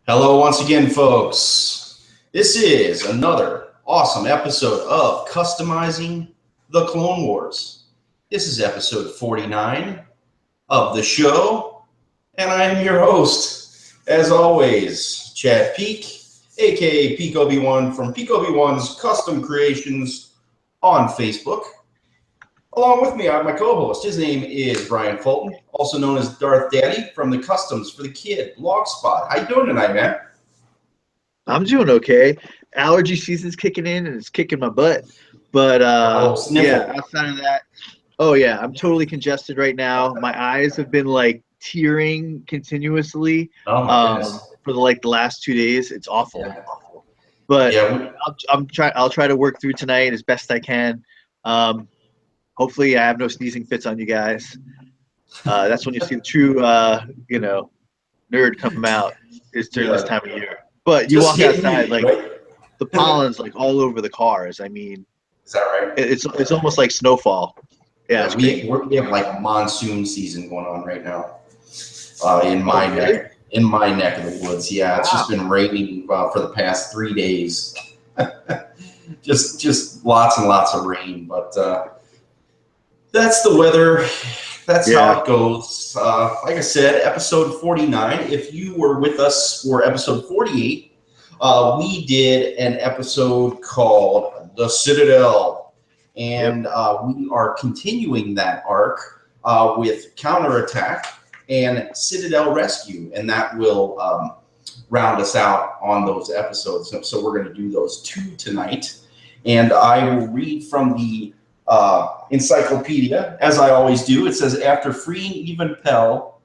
Hello once again, folks. This is another awesome episode of Customizing the Clone Wars. This is episode 49 of the show, and I am your host, as always, Chad Peak, aka Peak Obi-Wan from Peak Obi-Wan's Custom Creations on Facebook. Along with me, I have my co-host. His name is Brian Fulton, also known as Darth Daddy from the Customs for the Kid Blogspot. How you doing tonight, man? I'm doing okay. Allergy season's kicking in and it's kicking my butt. But yeah, outside of that, oh yeah, I'm totally congested right now. My eyes have been like tearing continuously Oh my goodness. for the last 2 days. It's awful. Yeah. But Yeah. I'll try to work through tonight as best I can. Hopefully I have no sneezing fits on you guys. That's when you see the true nerd come out is during this time of year. But you walk outside, like right? the pollen's like all over the cars. I mean, Is that right? it's almost like snowfall. Yeah, it's we have like a monsoon season going on right now in my neck of the woods. Yeah, it's just been raining for the past 3 days. just lots and lots of rain, but that's the weather. That's how it goes. Like I said, episode 49. If you were with us for episode 48, we did an episode called The Citadel. And we are continuing that arc with Counterattack and Citadel Rescue. And that will round us out on those episodes. So we're going to do those two tonight. And I will read from the encyclopedia, as I always do. It says, after freeing Ivan Pell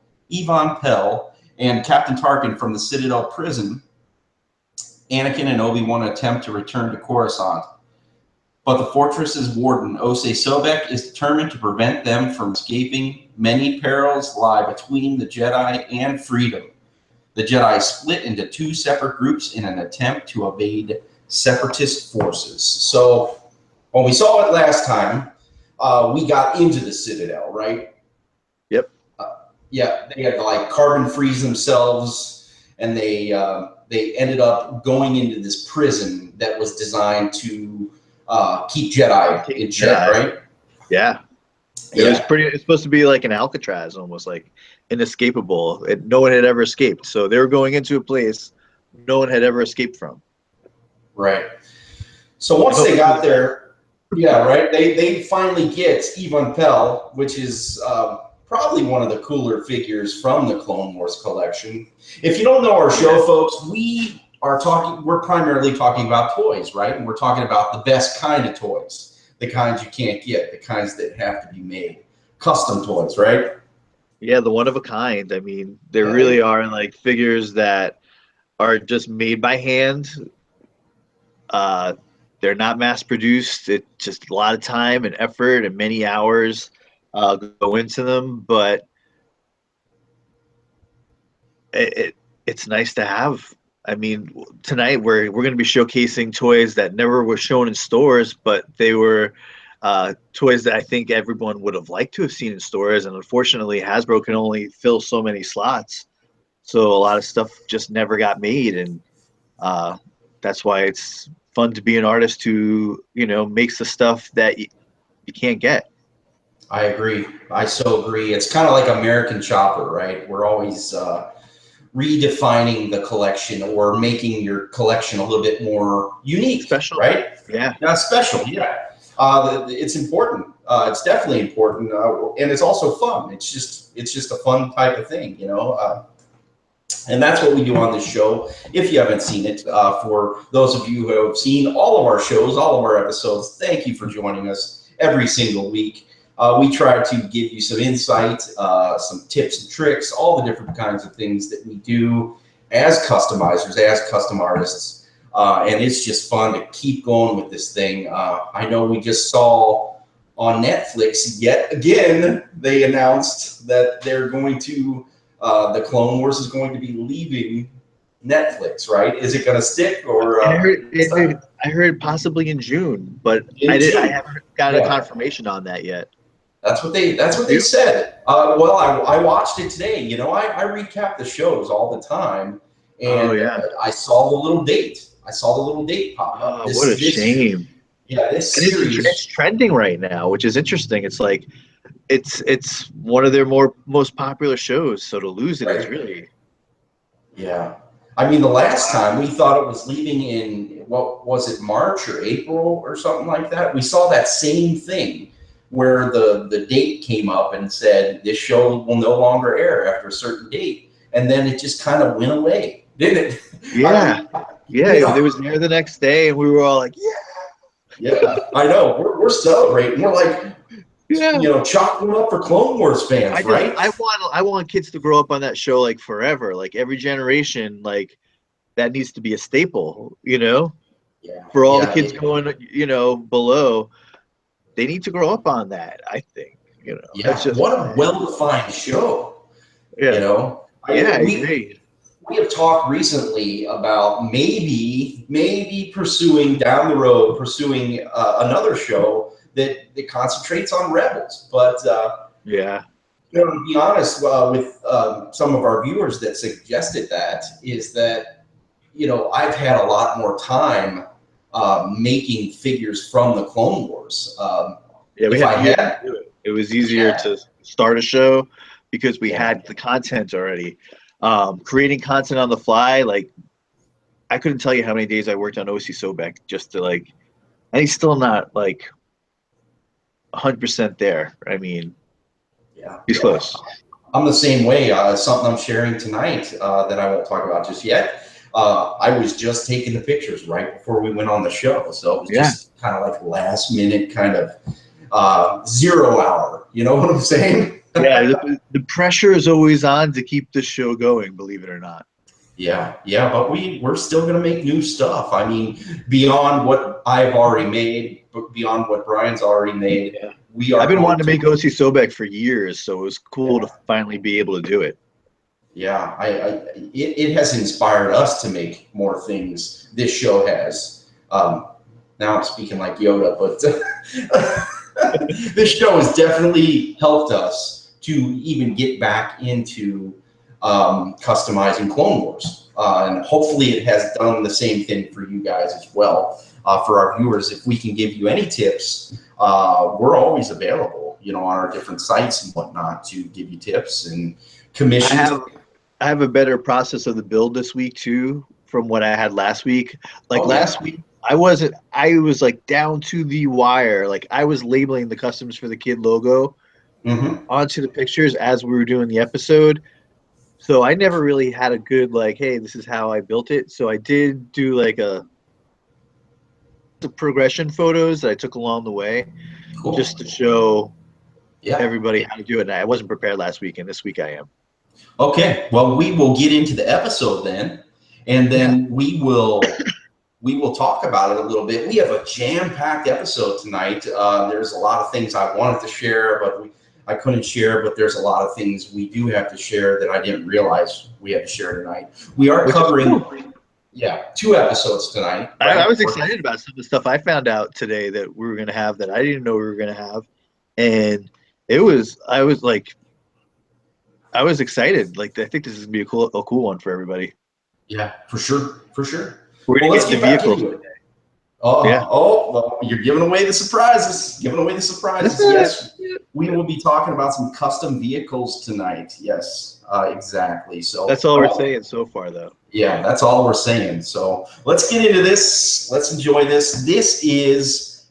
and Captain Tarkin from the Citadel prison, Anakin and Obi-Wan attempt to return to Coruscant. But the fortress's warden, Osei Sobek, is determined to prevent them from escaping. Many perils lie between the Jedi and freedom. The Jedi split into two separate groups in an attempt to evade separatist forces. So when we saw it last time, we got into the Citadel, right? Yep. Yeah, they had to like carbon freeze themselves, and they ended up going into this prison that was designed to keep Jedi in check, right? Yeah. It's supposed to be like an Alcatraz, almost like inescapable. No one had ever escaped. So they were going into a place no one had ever escaped from. Right. So once they got there, yeah, right, they finally get Ivan Pell, which is probably one of the cooler figures from the Clone Wars collection. If you don't know our show, folks, we're primarily talking about toys, right? And we're talking about the best kind of toys, the kinds you can't get, the kinds that have to be made, custom toys, right? Yeah, the one of a kind. I mean, there really are like figures that are just made by hand. They're not mass produced. It's just a lot of time and effort and many hours go into them, but it's nice to have. I mean, tonight we're going to be showcasing toys that never were shown in stores, but they were toys that I think everyone would have liked to have seen in stores, and unfortunately Hasbro can only fill so many slots, so a lot of stuff just never got made, and that's why it's fun to be an artist who makes the stuff that you can't get. I agree. I so agree. It's kind of like American Chopper, right? We're always redefining the collection or making your collection a little bit more unique, special, right? Yeah, special. Yeah, it's important. It's definitely important, and it's also fun. It's just a fun type of thing, and that's what we do on this show. If you haven't seen it, for those of you who have seen all of our shows, all of our episodes, thank you for joining us every single week. We try to give you some insight, some tips and tricks, all the different kinds of things that we do as customizers, as custom artists. And it's just fun to keep going with this thing. I know we just saw on Netflix, yet again, they announced that they're going to, the Clone Wars is going to be leaving Netflix, right? Is it going to stick? Or I heard possibly in June, but I haven't got a confirmation on that yet. That's what they said. Well, I watched it today. I recap the shows all the time, and Oh yeah. I saw the little date. I saw the little date pop up. Oh, what a shame. Yeah, this And series. it's trending right now, which is interesting. It's like it's one of their most popular shows, so to lose it is Right. really. Yeah. I mean, the last time we thought it was leaving in, what was it, March or April or something like that? We saw that same thing where the date came up and said, this show will no longer air after a certain date. And then it just kind of went away, didn't it? Yeah. Yeah, You know, it was there the next day, and we were all like, yeah, I know. We're celebrating. We're like, yeah. chalk one up for Clone Wars fans, right? I want kids to grow up on that show like forever, like every generation, like that needs to be a staple, Yeah, for all the yeah, kids going, below, they need to grow up on that. I think, that's yeah. just What a well-defined show. yeah, I We agree. have talked recently about maybe pursuing down the road, another show that concentrates on Rebels. But Yeah, to be honest, with some of our viewers that suggested that, is that I've had a lot more time making figures from the Clone Wars. yeah, If I we had had, to do it. It was easier yeah, to start a show because we yeah. had the content already. Creating content on the fly, like I couldn't tell you how many days I worked on OC Sobek just to like, and he's still not like 100% there. I mean, Yeah, he's close. I'm the same way. Something I'm sharing tonight that I won't talk about just yet. I was just taking the pictures right before we went on the show, so it was Yeah. just kind of like last minute, kind of 0 hour. You know what I'm saying? Yeah, the pressure is always on to keep the show going, believe it or not. Yeah, but we're still gonna make new stuff. I mean, beyond what I've already made, but beyond what Brian's already made, Yeah. we are I've been going wanting to make OC Sobek for years, so it was cool to finally be able to do it. Yeah, it has inspired us to make more things. This show has. Now I'm speaking like Yoda, but this show has definitely helped us to even get back into customizing Clone Wars. And hopefully it has done the same thing for you guys as well. For our viewers, if we can give you any tips, we're always available, on our different sites and whatnot to give you tips and commissions. I have a better process of the build this week too from what I had last week. Like last week, I was like down to the wire. Like I was labeling the customs for the kid logo onto the pictures as we were doing the episode. So I never really had a good like, hey, this is how I built it. So I did do like the progression photos that I took along the way, just to show everybody how to do it. And I wasn't prepared last week, and this week I am. Okay, well, we will get into the episode then, and then we will talk about it a little bit. We have a jam-packed episode tonight. There's a lot of things I wanted to share, but I couldn't share. But there's a lot of things we do have to share that I didn't realize we had to share tonight. We are covering, 2 episodes tonight. Right? I was excited about some of the stuff I found out today that we were going to have that I didn't know we were going to have, and I was excited. Like I think this is gonna be a cool one for everybody. Yeah, for sure. We're gonna Let's get get back vehicles into it. Well, you're giving away the surprises. Yes, we will be talking about some custom vehicles tonight. Yes, exactly. So that's all we're saying so far, though. Yeah, that's all we're saying. So let's get into this. Let's enjoy this. This is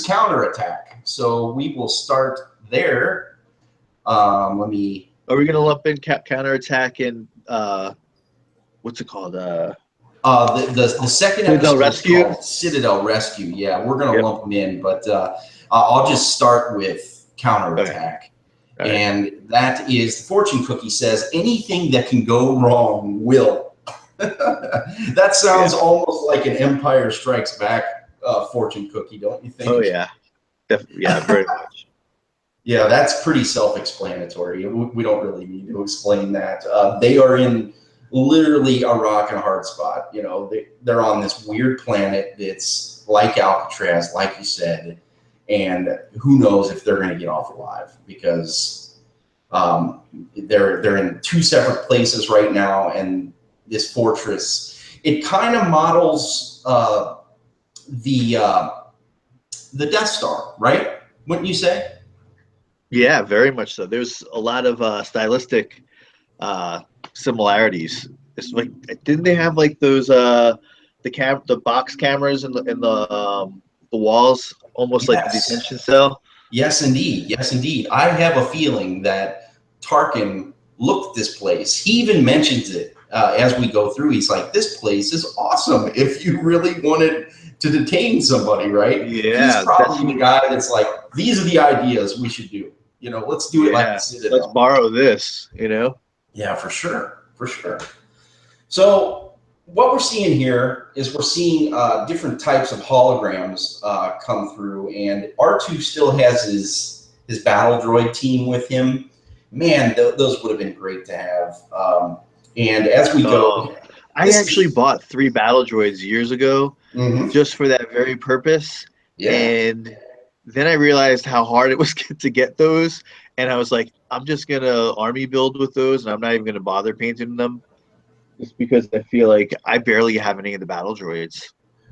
Counterattack. So we will start there. Are we gonna lump in Counterattack and what's it called? The second Citadel episode Rescue? is called Citadel Rescue. Yeah, we're gonna lump them in, but I'll just start with Counterattack. Okay. And that is, the fortune cookie says, anything that can go wrong will. That sounds almost like an Empire Strikes Back fortune cookie, don't you think? Oh yeah, very much. Yeah, that's pretty self-explanatory. We don't really need to explain that. They are in literally a rock and a hard spot. They're on this weird planet that's like Alcatraz, like you said, and who knows if they're going to get off alive, because they're in 2 separate places right now, and this fortress. It kind of models the Death Star, right? Wouldn't you say? Yeah, very much so. There's a lot of stylistic similarities. It's like, didn't they have like those the box cameras in the walls, almost like the Yes. detention cell? Yes, indeed. Yes, indeed. I have a feeling that Tarkin looked this place. He even mentions it as we go through. He's like, "This place is awesome. If you really wanted to detain somebody, right?" He's Yeah, probably the guy that's like, "These are the ideas we should do. Let's do it like the yeah. Let's Citadel." borrow this. Yeah, for sure, for sure. So what we're seeing here is we're seeing different types of holograms come through, and R2 still has his battle droid team with him. Man, those would have been great to have. And as we go, I actually bought 3 battle droids years ago just for that very purpose. Yeah. And then I realized how hard it was to get those. And I was like, I'm just going to army build with those, and I'm not even going to bother painting them just because I feel like I barely have any of the battle droids.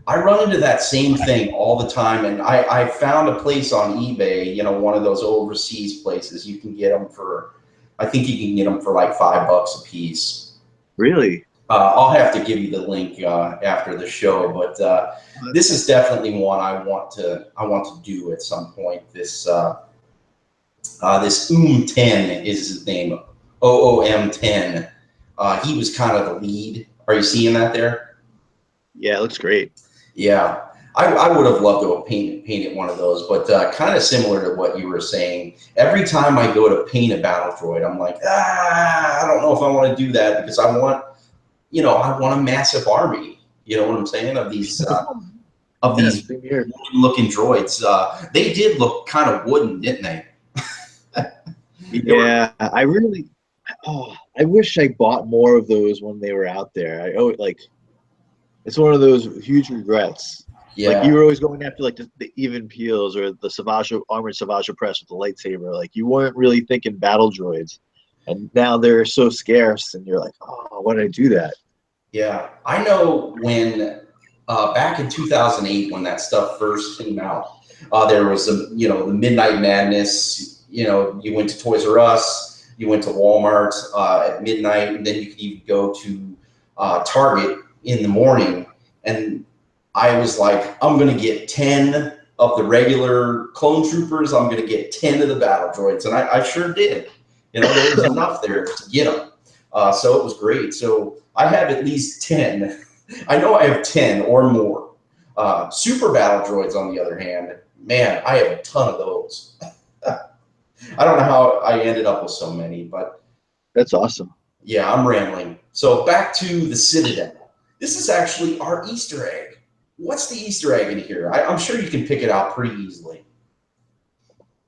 I run into that same thing all the time, and I found a place on eBay, one of those overseas places. You can get them for, I think you can get them for like $5 a piece. Really? I'll have to give you the link after the show, but this is definitely one I want to do at some point. This 10 is his name, OOM10. He was kind of the lead. Are you seeing that there? Yeah, it looks great. Yeah, I would have loved to have painted one of those, but kind of similar to what you were saying. Every time I go to paint a battle droid, I'm like, I don't know if I want to do that because I want a massive army. You know what I'm saying? Of these looking droids. They did look kind of wooden, didn't they? Yeah, I wish I bought more of those when they were out there. It's one of those huge regrets. Yeah. Like, you were always going after like the even peels or the armored Savage press with the lightsaber. Like, you weren't really thinking battle droids, and now they're so scarce, and you're like, oh, why did I do that? Yeah, I know when back in 2008 when that stuff first came out, there was the Midnight Madness. You went to Toys R Us, you went to Walmart at midnight, and then you could even go to Target in the morning. And I was like, I'm going to get 10 of the regular clone troopers. I'm going to get 10 of the battle droids. And I sure did. There was enough there to get them. So it was great. So I have at least 10. I know I have 10 or more. Super battle droids, on the other hand, man, I have a ton of those. I don't know how I ended up with so many, but that's awesome. Yeah, I'm rambling. So back to the Citadel. This is actually our Easter egg. What's the Easter egg in here? I'm sure you can pick it out pretty easily.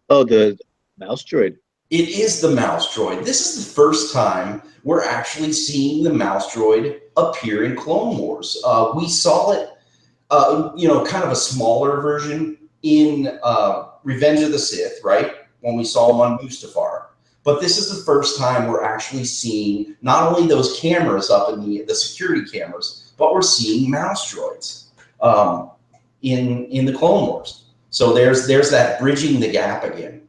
Oh, the mouse droid. It is the mouse droid. This is the first time we're actually seeing the mouse droid appear in Clone Wars. We saw it, kind of a smaller version in Revenge of the Sith, right? When we saw him on Mustafar. But this is the first time we're actually seeing not only those cameras up in the security cameras, but we're seeing mouse droids in the Clone Wars. So there's that bridging the gap again.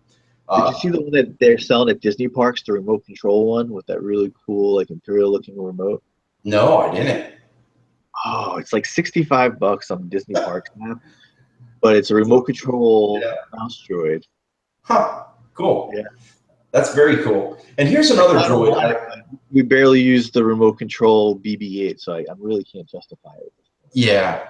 Did you see the one that they're selling at Disney parks, the remote control one with that really cool, like, Imperial looking remote? No, I didn't. Oh, it's like $65 on the Disney parks app, but it's a remote control mouse droid. Huh. Cool. Yeah. That's very cool. And here's another droid. We barely used the remote control BB-8, so I really can't justify it. Yeah.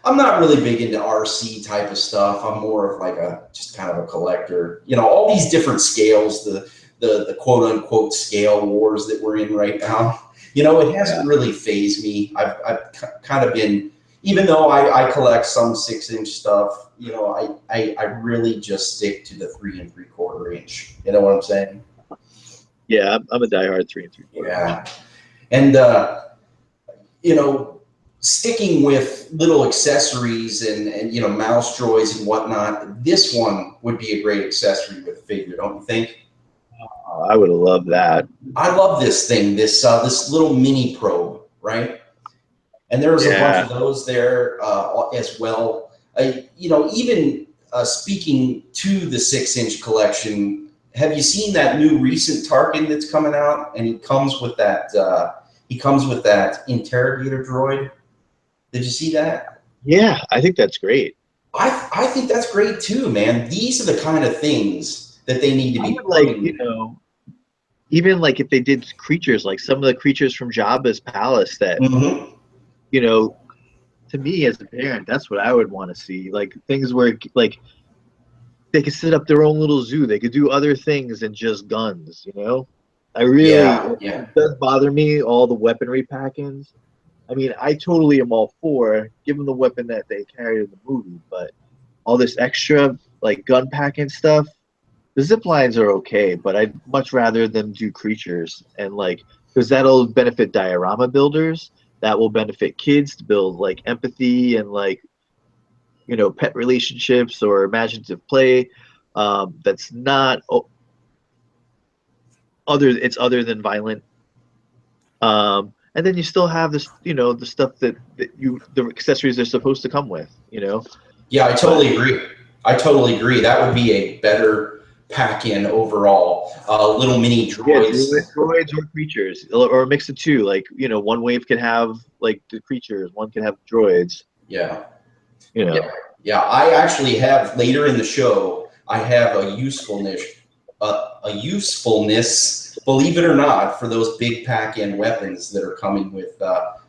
I'm not really big into RC type of stuff. I'm more of like just kind of a collector. All these different scales, the quote unquote scale wars that we're in right now. It hasn't really fazed me. I've kind of been, even though I collect some 6-inch stuff, I really just stick to the 3 3/4 inch. You know what I'm saying? Yeah, I'm a diehard 3 3/4. Yeah, and sticking with little accessories and mouse droids and whatnot, this one would be a great accessory with the figure, don't you think? I would have loved that. I love this thing, this little mini probe, right? And there was a bunch of those there as well. Even speaking to the 6-inch collection, have you seen that new recent Tarkin that's coming out? And he comes with that. Interrogator droid. Did you see that? Yeah, I think that's great. I think that's great too, man. These are the kind of things that they need to be like, even like if they did creatures, like some of the creatures from Jabba's palace that, Mm-hmm. To me as a parent, that's what I would want to see. Like things where like they could set up their own little zoo. They could do other things than just guns, I really, Yeah. it does bother me, all the weaponry pack-ins. I mean, I totally am all for giving the weapon that they carried in the movie, but all this extra like gun pack-in stuff, the zip lines are okay, but I'd much rather them do creatures and like because that'll benefit diorama builders. That will benefit kids to build like empathy and like pet relationships or imaginative play. That's not other than violent. And then you still have this, the stuff the accessories are supposed to come with. Yeah, I totally agree. That would be a better pack-in overall. Little mini droids. Yeah, droids or creatures, or a mix of two. Like, one wave could have like the creatures, one could have droids. Yeah. Yeah. I actually have later in the show. I have a usefulness, believe it or not, for those big pack-in weapons that are coming with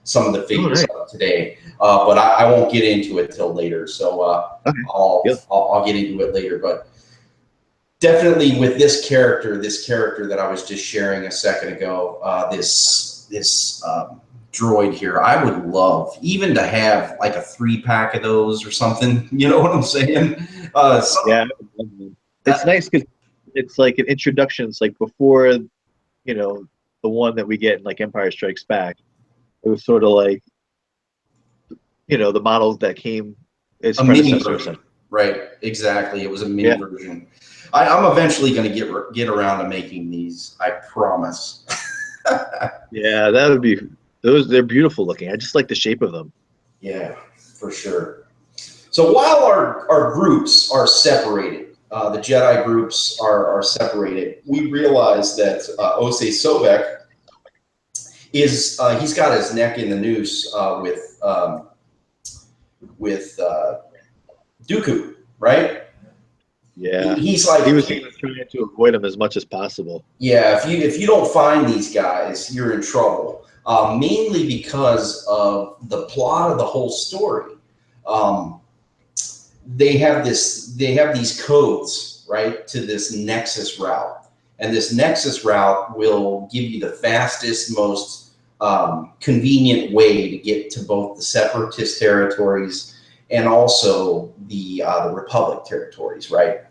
some of the figures today. But I won't get into it till later. So Okay. I'll get into it later. But definitely with this character that I was just sharing a second ago, this droid here, I would love even to have like a 3-pack of those or something. You know what I'm saying? Yeah, it's nice because it's like an introduction. It's like before, the one that we get in like Empire Strikes Back. It was sort of like, the model that came as a predecessor. Mini version, right? Exactly. It was a mini version. I'm eventually going to get around to making these. I promise. Yeah, that would be those. They're beautiful looking. I just like the shape of them. Yeah, for sure. So while our groups are separated, the Jedi groups are separated, we realize that Osei Sobek he's got his neck in the noose with Dooku, right? Yeah, He's like he was trying to avoid him as much as possible. Yeah, if you don't find these guys, you're in trouble. Mainly because of the plot of the whole story. They have these codes, right, to this Nexus route, and this Nexus route will give you the fastest, most convenient way to get to both the Separatist territories and also the Republic territories, right?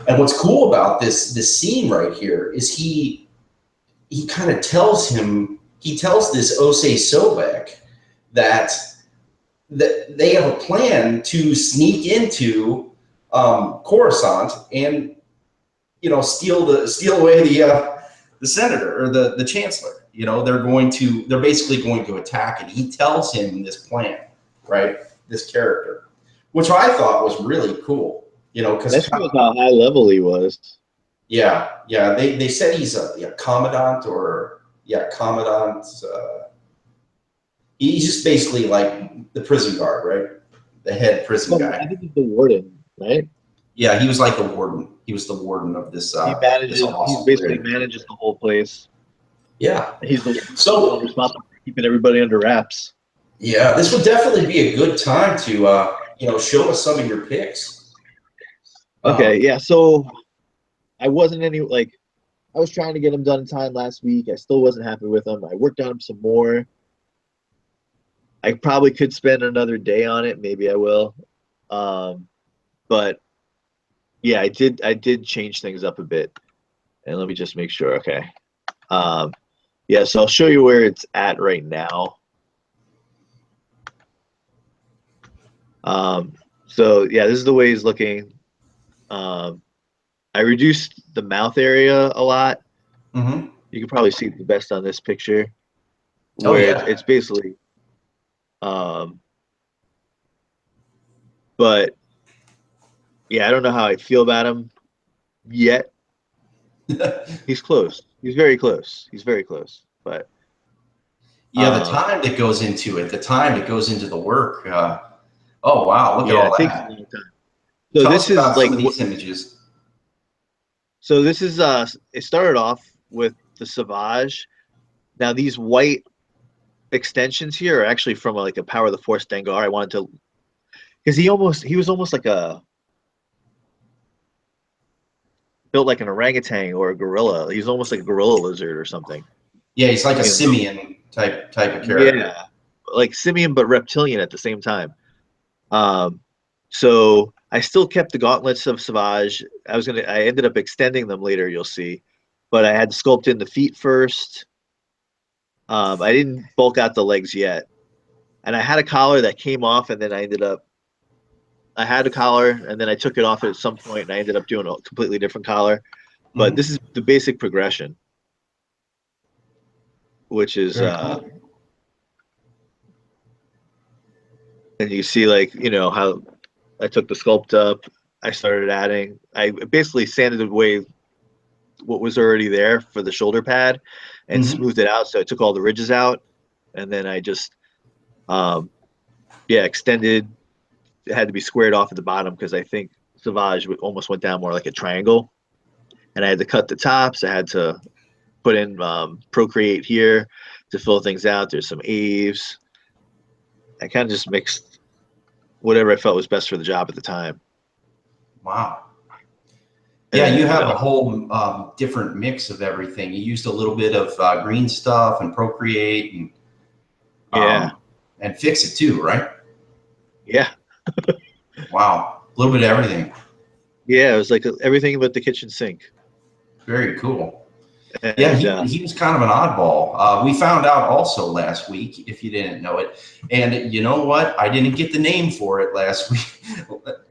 And what's cool about this scene right here is he kind of tells this Osei Sobek that they have a plan to sneak into Coruscant and steal away the senator or the chancellor. They're basically going to attack, and he tells him this plan, right? This character, which I thought was really cool. Because that shows how high level he was. Yeah. They said he's a commandant commandant. He's just basically like the prison guard, right? The head prison guy. I think he's the warden, right? Yeah, he was like the warden. He was the warden of this. He basically manages the whole place. Yeah, he's the one responsible for keeping everybody under wraps. Yeah, this would definitely be a good time to show us some of your picks. Okay, yeah. So I wasn't I was trying to get them done in time last week. I still wasn't happy with them. I worked on them some more. I probably could spend another day on it. Maybe I will. But yeah, I did change things up a bit. And let me just make sure. Okay. Yeah, so I'll show you where it's at right now. So yeah, this is the way he's looking. I reduced the mouth area a lot Mm-hmm. You can probably see the best on this picture, Oh where yeah. it's basically, um, but yeah, I don't know how I feel about him yet. He's close. He's very close. He's very close. But Yeah, the time that goes into it, the time that goes into the work. Oh wow, look at yeah, all it takes a that. long time. So Tell this us is about like some of these images. so this is it started off with the Savage. Now these white extensions here are actually from like a Power of the Force Dengar. I wanted to because he was almost like a built like an orangutan or a gorilla. He's almost like a gorilla lizard or something. Yeah, he's like a You know? simian type of character. Yeah, like simian but reptilian at the same time. Um, so I still kept the gauntlets of Savage. I ended up extending them later, you'll see, but I had to sculpt in the feet first. I didn't bulk out the legs yet, and I had a collar that came off, and then I had a collar, and then I took it off at some point, and I ended up doing a completely different collar. But Mm-hmm. this is the basic progression, which is Very cool. and you see like how I took the sculpt up. I started adding. I basically sanded away what was already there for the shoulder pad and Mm-hmm. smoothed it out. So I took all the ridges out, and then I just um, yeah extended. It had to be squared off at the bottom because I think Savage almost went down more like a triangle, and I had to cut the tops. I had to put in Procreate here to fill things out. There's some Aves. I kind of just mixed whatever I felt was best for the job at the time. Wow. Yeah, you And have a whole different mix of everything. You used a little bit of green stuff and Procreate yeah, and Fix It too, right? yeah, Wow, a little bit of everything. yeah. It was like everything but the kitchen sink. Very cool. Yeah, And he was kind of an oddball. We found out also last week, if you didn't know it. And you know what? I didn't get the name for it last week.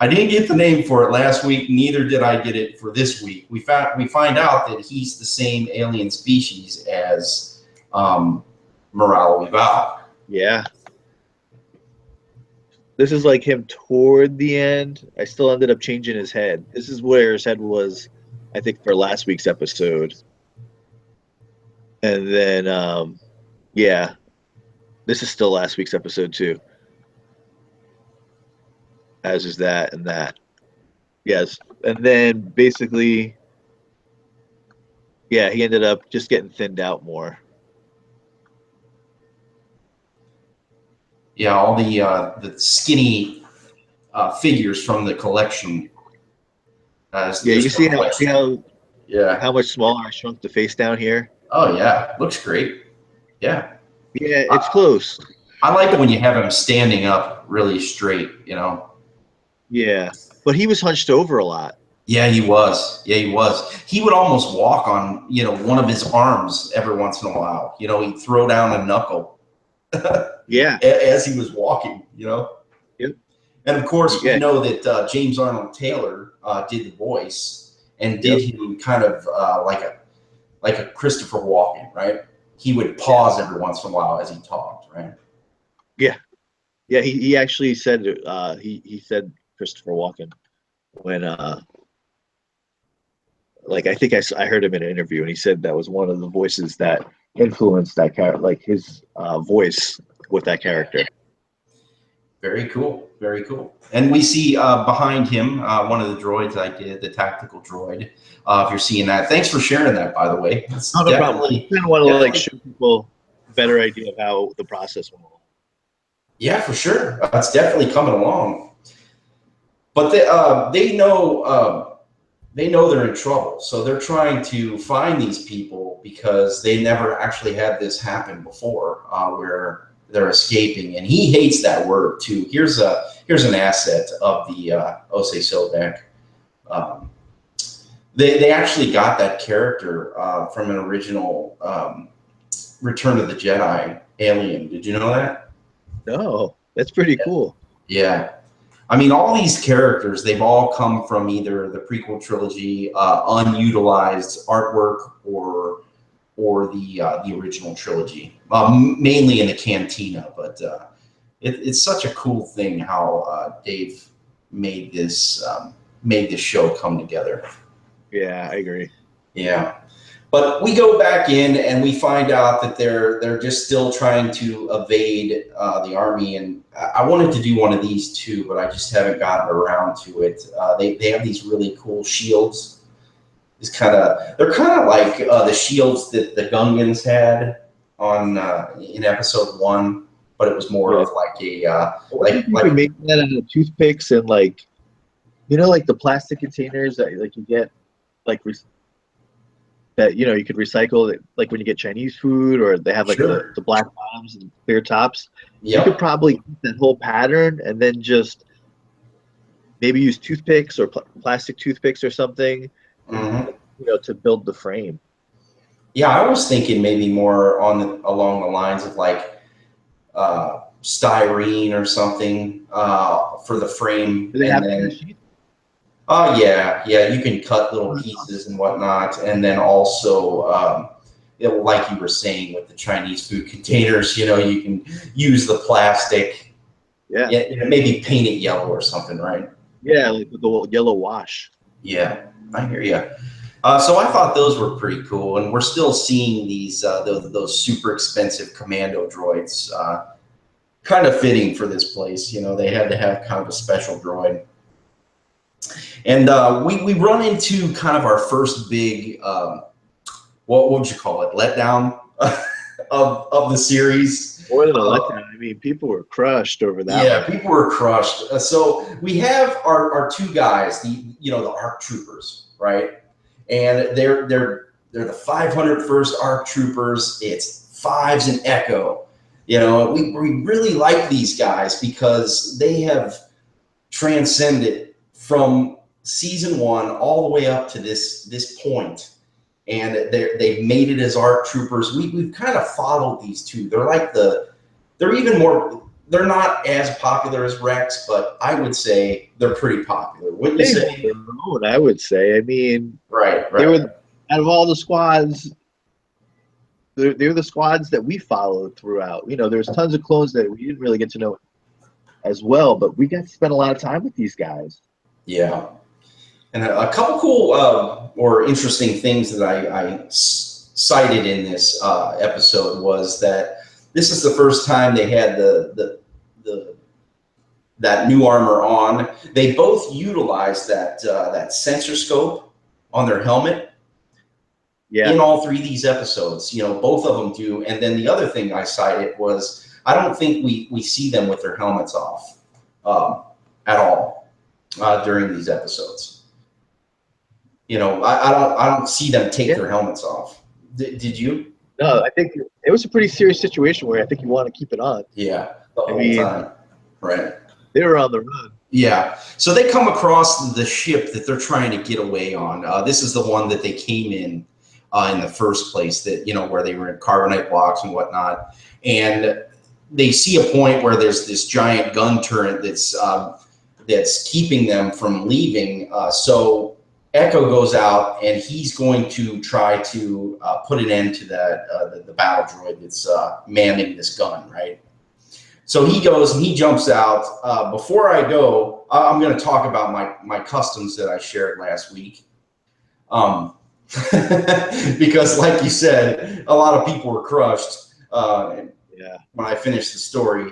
I didn't get the name for it last week. Neither did I get it for this week. We find out that he's the same alien species as Moralo Val. yeah, this is like him toward the end. I still ended up changing his head. This is where his head was, I think, for last week's episode. And then, yeah, this is still last week's episode too, as is that and that. Yes. And then basically, yeah, he ended up just getting thinned out more. Yeah, all the skinny figures from the collection. Yeah, you Just see yeah. how much smaller I shrunk the face down here? Oh yeah, looks great. Yeah. Yeah, it's close. I like it when you have him standing up really straight, you know. Yeah, but he was hunched over a lot. Yeah, he was. Yeah, he was. He would almost walk on, one of his arms every once in a while. He'd throw down a knuckle Yeah. as he was walking. Yep. And of course, we Yeah. know that James Arnold Taylor did the voice and did him kind of like a Christopher Walken, right? He would pause every once in a while as he talked, right? Yeah. Yeah. He actually said he said Christopher Walken when like I think I heard him in an interview and he said that was one of the voices that influenced that character, like his voice with that character. Very cool. Very cool. And we see behind him one of the droids I did, the tactical droid. If you're seeing that, thanks for sharing that, by the way. It's No problem. I kind of want to like show people a better idea of how the process went along. Yeah, for sure. It's definitely coming along. But they know they're in trouble, so they're trying to find these people because they never actually had this happen before, where they're escaping, and he hates that word too. Here's an asset of the Osei Sobek. They actually got that character from an original Return of the Jedi alien. Did you know that? No, that's pretty cool. Yeah. I mean, all these characters, they've all come from either the prequel trilogy, unutilized artwork, or or the original trilogy, mainly in the cantina. But it's such a cool thing how Dave made this show come together. Yeah, I agree. Yeah. But we go back in and we find out that they're just still trying to evade the army. And I wanted to do one of these too, but I just haven't gotten around to it. They have these really cool shields. They're kind of like the shields that the Gungans had on in episode 1, but it was more of like a you could make that out of toothpicks and like the plastic containers that like you get like that you could recycle it, like when you get Chinese food, or they have like Sure. the black bottoms and clear tops. Yep. You could probably keep that whole pattern and then just maybe use toothpicks or plastic toothpicks or something, to build the frame. Yeah, I was thinking maybe more along the lines of like styrene or something for the frame. Do they have sheets? Oh yeah, you can cut little pieces and whatnot, and then also, like you were saying with the Chinese food containers, you can use the plastic. Yeah. Maybe paint it yellow or something, right? Yeah, like with the yellow wash. Yeah, I hear you. So I thought those were pretty cool, and we're still seeing these those super expensive commando droids, kind of fitting for this place. They had to have kind of a special droid. And we run into kind of our first big, what would you call it, letdown of the series. More than a letdown. I mean, people were crushed over that. Yeah, people were crushed. So we have our two guys, the ARC troopers, right? And they're the 501st ARC troopers. It's Fives and Echo. We really like these guys because they have transcended from season 1 all the way up to this point, and they've made it as ARC troopers. We've kind of followed these two. They're even more. They're not as popular as Rex, but I would say they're pretty popular. Wouldn't you say? I would say. I mean, right. They were, out of all the squads, they're the squads that we followed throughout. There's tons of clones that we didn't really get to know as well, but we got to spend a lot of time with these guys. Yeah. And a couple cool or interesting things that I cited in this episode was that this is the first time they had that new armor on. They both utilized that sensor scope on their helmet. Yeah. In all 3 of these episodes, both of them do. And then the other thing I cited was I don't think we see them with their helmets off at all during these episodes. I don't see them take their helmets off. Did you? No, I think it was a pretty serious situation where I think you want to keep it on. Yeah, the whole time. Right. They were on the run. Yeah. So they come across the ship that they're trying to get away on. This is the one that they came in the first place, that where they were in carbonite blocks and whatnot, and they see a point where there's this giant gun turret that's keeping them from leaving. So Echo goes out and he's going to try to put an end to that the battle droid that's manning this gun, right? So he goes and he jumps out. Before I go, I'm going to talk about my customs that I shared last week. Because like you said, a lot of people were crushed when I finished the story.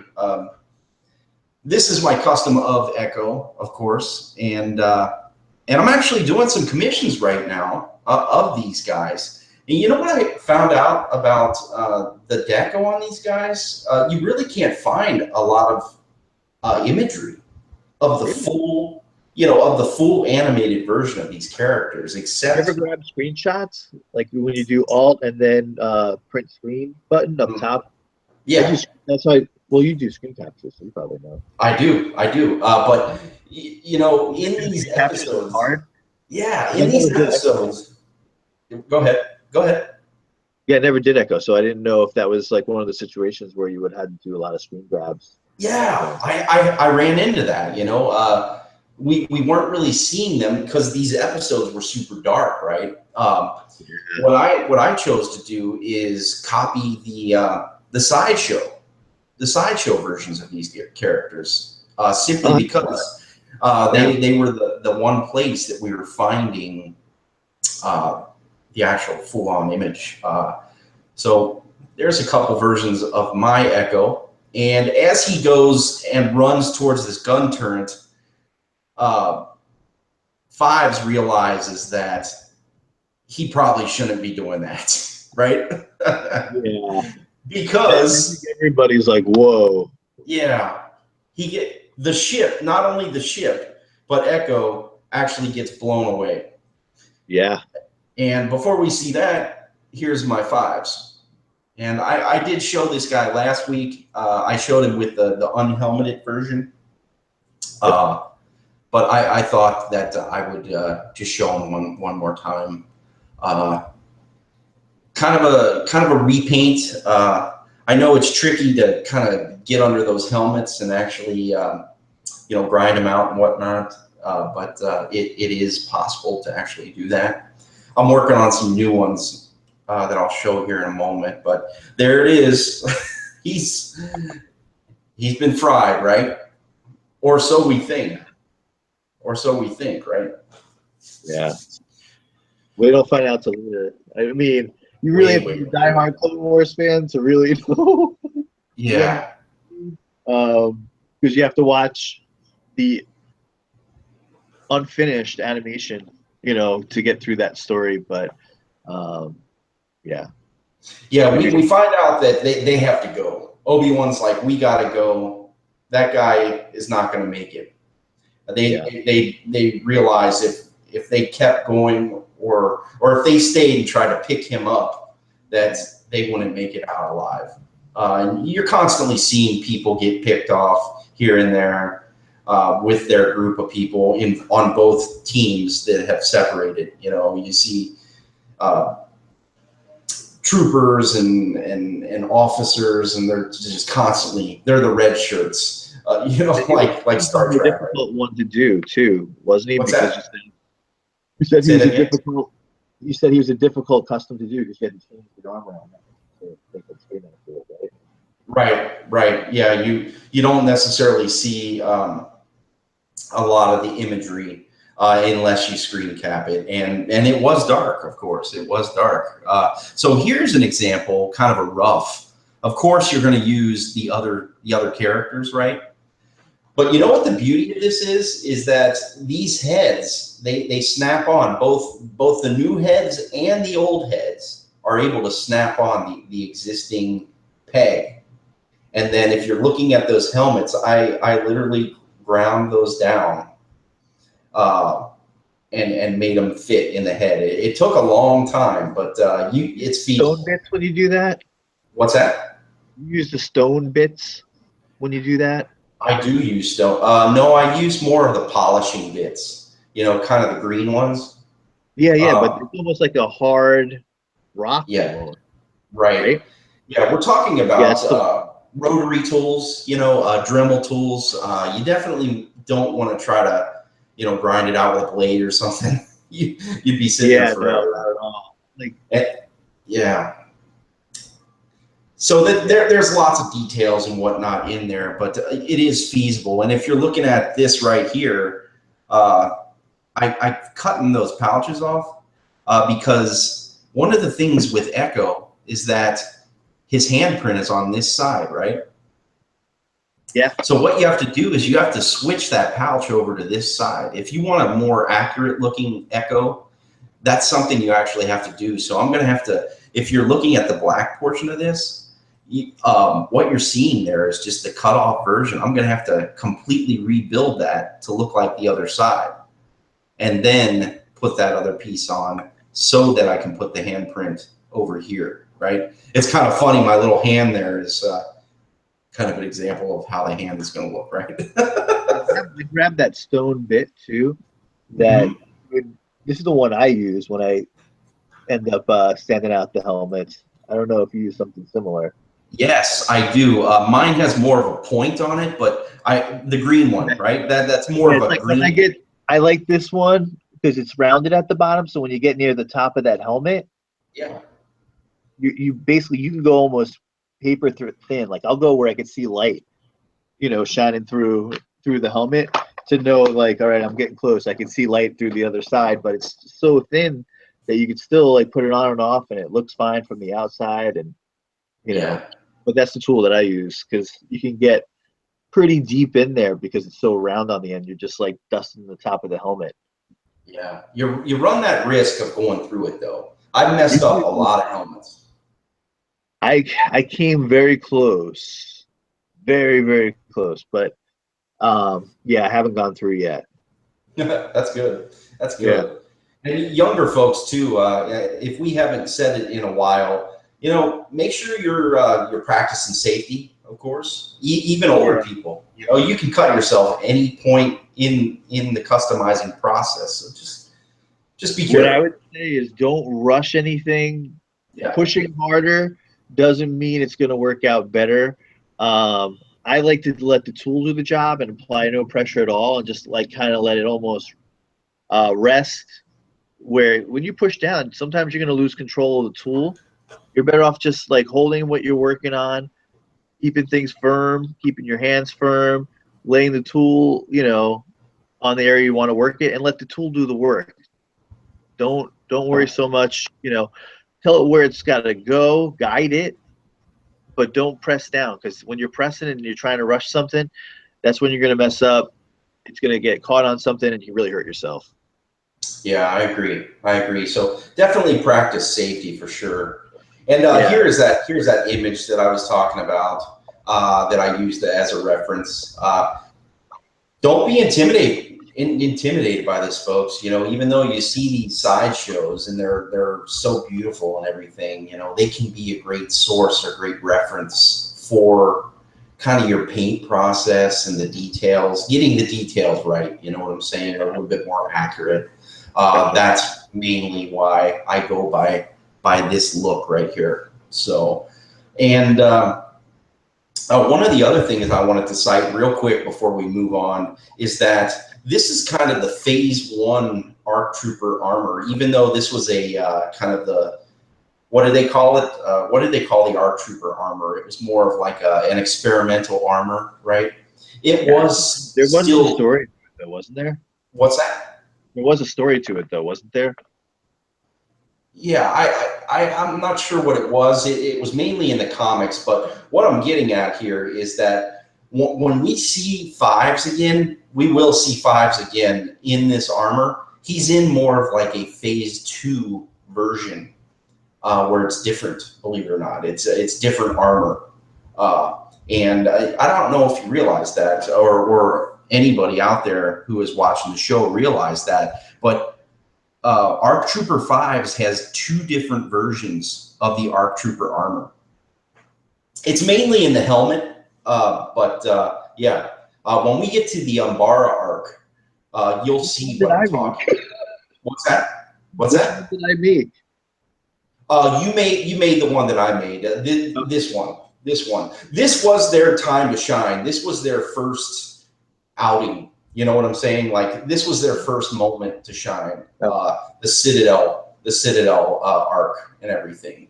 This is my custom of Echo, of course, and I'm actually doing some commissions right now of these guys. And you know what I found out about the deco on these guys? You really can't find a lot of imagery of the full, of the full animated version of these characters, except. You ever grab screenshots, like when you do Alt and then print screen button up top? Yeah, that's why. Well, you do screen captures, so you probably know. I do. But in these episodes, in these episodes. Go ahead. Yeah, I never did Echo, so I didn't know if that was like one of the situations where you would have to do a lot of screen grabs. Yeah, I ran into that. we weren't really seeing them because these episodes were super dark, right? What I chose to do is copy the sideshow versions of these characters, simply because they were the one place that we were finding the actual full-on image. So there's a couple versions of my Echo, and as he goes and runs towards this gun turret, Fives realizes that he probably shouldn't be doing that, right? Yeah. Because everybody's like, whoa. Yeah, the ship, not only the ship, but Echo actually gets blown away. Yeah. And before we see that, here's my Fives. And I did show this guy last week. I showed him with the unhelmeted version. But I thought that I would just show him one more time. Kind of a repaint. I know it's tricky to kind of get under those helmets and actually grind them out and whatnot, but it is possible to actually do that. I'm working on some new ones that I'll show here in a moment, but there it is. He's been fried, right? Or so we think. Right? Yeah. We don't find out till later. I mean, you really have to be a diehard Clone Wars fan to really know. Yeah. Because you have to watch the unfinished animation, to get through that story. But yeah. Yeah, we find out that they have to go. Obi-Wan's like, we got to go. That guy is not going to make it. They realize if they kept going or if they stayed and tried to pick him up, that they wouldn't make it out alive. And you're constantly seeing people get picked off here and there with their group of people on both teams that have separated. You see troopers and officers, and they're just constantly, they're the red shirts. Like Star Trek. A difficult one to do too, wasn't he? What's because that? You said he was a difficult. You said he was a difficult custom to do because you had to change the armor on that. Right. Yeah, you don't necessarily see a lot of the imagery unless you screen cap it, and it was dark. Of course, it was dark. So here's an example, kind of a rough. Of course, you're going to use the other characters, right? But you know what the beauty of this is that these heads, they snap on. Both the new heads and the old heads are able to snap on the existing peg. And then if you're looking at those helmets, I literally ground those down and made them fit in the head. It took a long time, but it's feasible. Stone bits when you do that? What's that? You use the stone bits when you do that? I do use stone. No, I use more of the polishing bits. Kind of the green ones. Yeah, but it's almost like a hard rock. Yeah, right. Yeah, we're talking about rotary tools. Dremel tools. You definitely don't want to try to, grind it out with a blade or something. You'd be sitting there forever. No, not at all. Yeah. So there's lots of details and whatnot in there, but it is feasible. And if you're looking at this right here, I've cut those pouches off because one of the things with Echo is that his handprint is on this side, right? Yeah. So what you have to do is you have to switch that pouch over to this side. If you want a more accurate looking Echo, that's something you actually have to do. So I'm going to have to, if you're looking at the black portion of this, what you're seeing there is just the cut off version. I'm going to have to completely rebuild that to look like the other side and then put that other piece on so that I can put the handprint over here, right? It's kind of funny. My little hand there is kind of an example of how the hand is going to look, right? I grabbed that stone bit too. This is the one I use when I end up sanding out the helmets. I don't know if you use something similar. Yes, I do. Mine has more of a point on it, but the green one, right? That's more Yeah, of it's a like when green. I like this one because it's rounded at the bottom. So when you get near the top of that helmet, Yeah. you basically you can go almost paper thin. Like I'll go where I can see light, shining through the helmet to know like, all right, I'm getting close. I can see light through the other side, but it's so thin that you can still like put it on and off, and it looks fine from the outside. And you know, Yeah. but that's the tool that I use because you can get pretty deep in there because it's so round on the end. You're just like dusting the top of the helmet. Yeah. You run that risk of going through it though. I've messed up a lot of helmets. I came very close, very very close, but yeah, I haven't gone through yet. That's good. That's Yeah, good. And younger folks too. If we haven't said it in a while, make sure you're practicing safety. Of course, even older yeah. people. You can cut yourself at any point in the customizing process. So just be What I careful. would say is don't rush anything. Yeah. Pushing harder doesn't mean it's going to work out better. I like to let the tool do the job and apply no pressure at all, and just like kind of let it almost rest. Where when you push down, sometimes you're going to lose control of the tool. You're better off just like holding what you're working on, keeping things firm, keeping your hands firm, laying the tool, on the area you want to work it, and let the tool do the work. Don't worry so much. Tell it where it's got to go, guide it, but don't press down because when you're pressing and you're trying to rush something, that's when you're going to mess up. It's going to get caught on something and you really hurt yourself. Yeah, I agree. I agree. So definitely practice safety for sure. And Yeah. here's that image that I was talking about that I used as a reference. Don't be intimidated by this, folks. Even though you see these sideshows and they're so beautiful and everything, they can be a great source or great reference for kind of your paint process and the details, getting the details right. You know what I'm saying? A little bit more accurate. That's mainly why I go by this look right here. So, and one of the other things I wanted to cite real quick before we move on is that this is kind of the phase one ARC Trooper armor, even though this was a kind of what did they call it? What did they call the ARC Trooper armor? It was more of like an experimental armor, right? It was There was a still, story to it, though, wasn't there? what's that? There was a story to it, though, wasn't there? Yeah, I'm not sure what it was. It was mainly in the comics, but what I'm getting at here is that when we see fives again, we will see fives again in this armor. He's in more of like a phase two version where it's different. Believe it or not, it's different armor, and I don't know if you realize that, or anybody out there who is watching the show realize that, but ARC Trooper 5s has two different versions of the ARC Trooper armor. It's mainly in the helmet, but yeah, when we get to the Umbara arc, you'll see Did what I I'm make? talking about. What's that? What's Which one that? did I make? You made the one that I made. This one. This one. This was their time to shine. This was their first outing. You know what I'm saying? Like this was their first moment to shine. The Citadel arc and everything.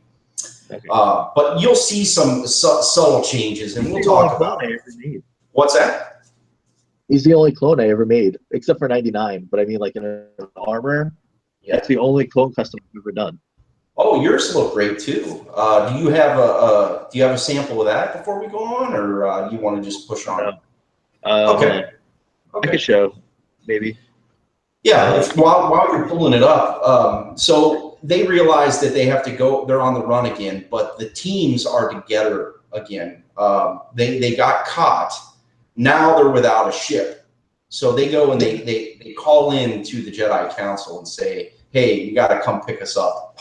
Okay. But you'll see some subtle changes, and He's we'll the only talk clone about I it. ever made. What's that? He's the only clone I ever made, except for 99. But I mean, like in an armor, Yeah. that's the only clone custom I've ever done. Oh, yours look great too. Do you have a sample of that before we go on, or you want to just push on? Hold on. Okay. I could Okay. show, maybe. Yeah, if while you're pulling it up, so they realize that they have to go. They're on the run again, but the teams are together again. They got caught. Now they're without a ship, so they go and they call in to the Jedi Council and say, "Hey, you got to come pick us up."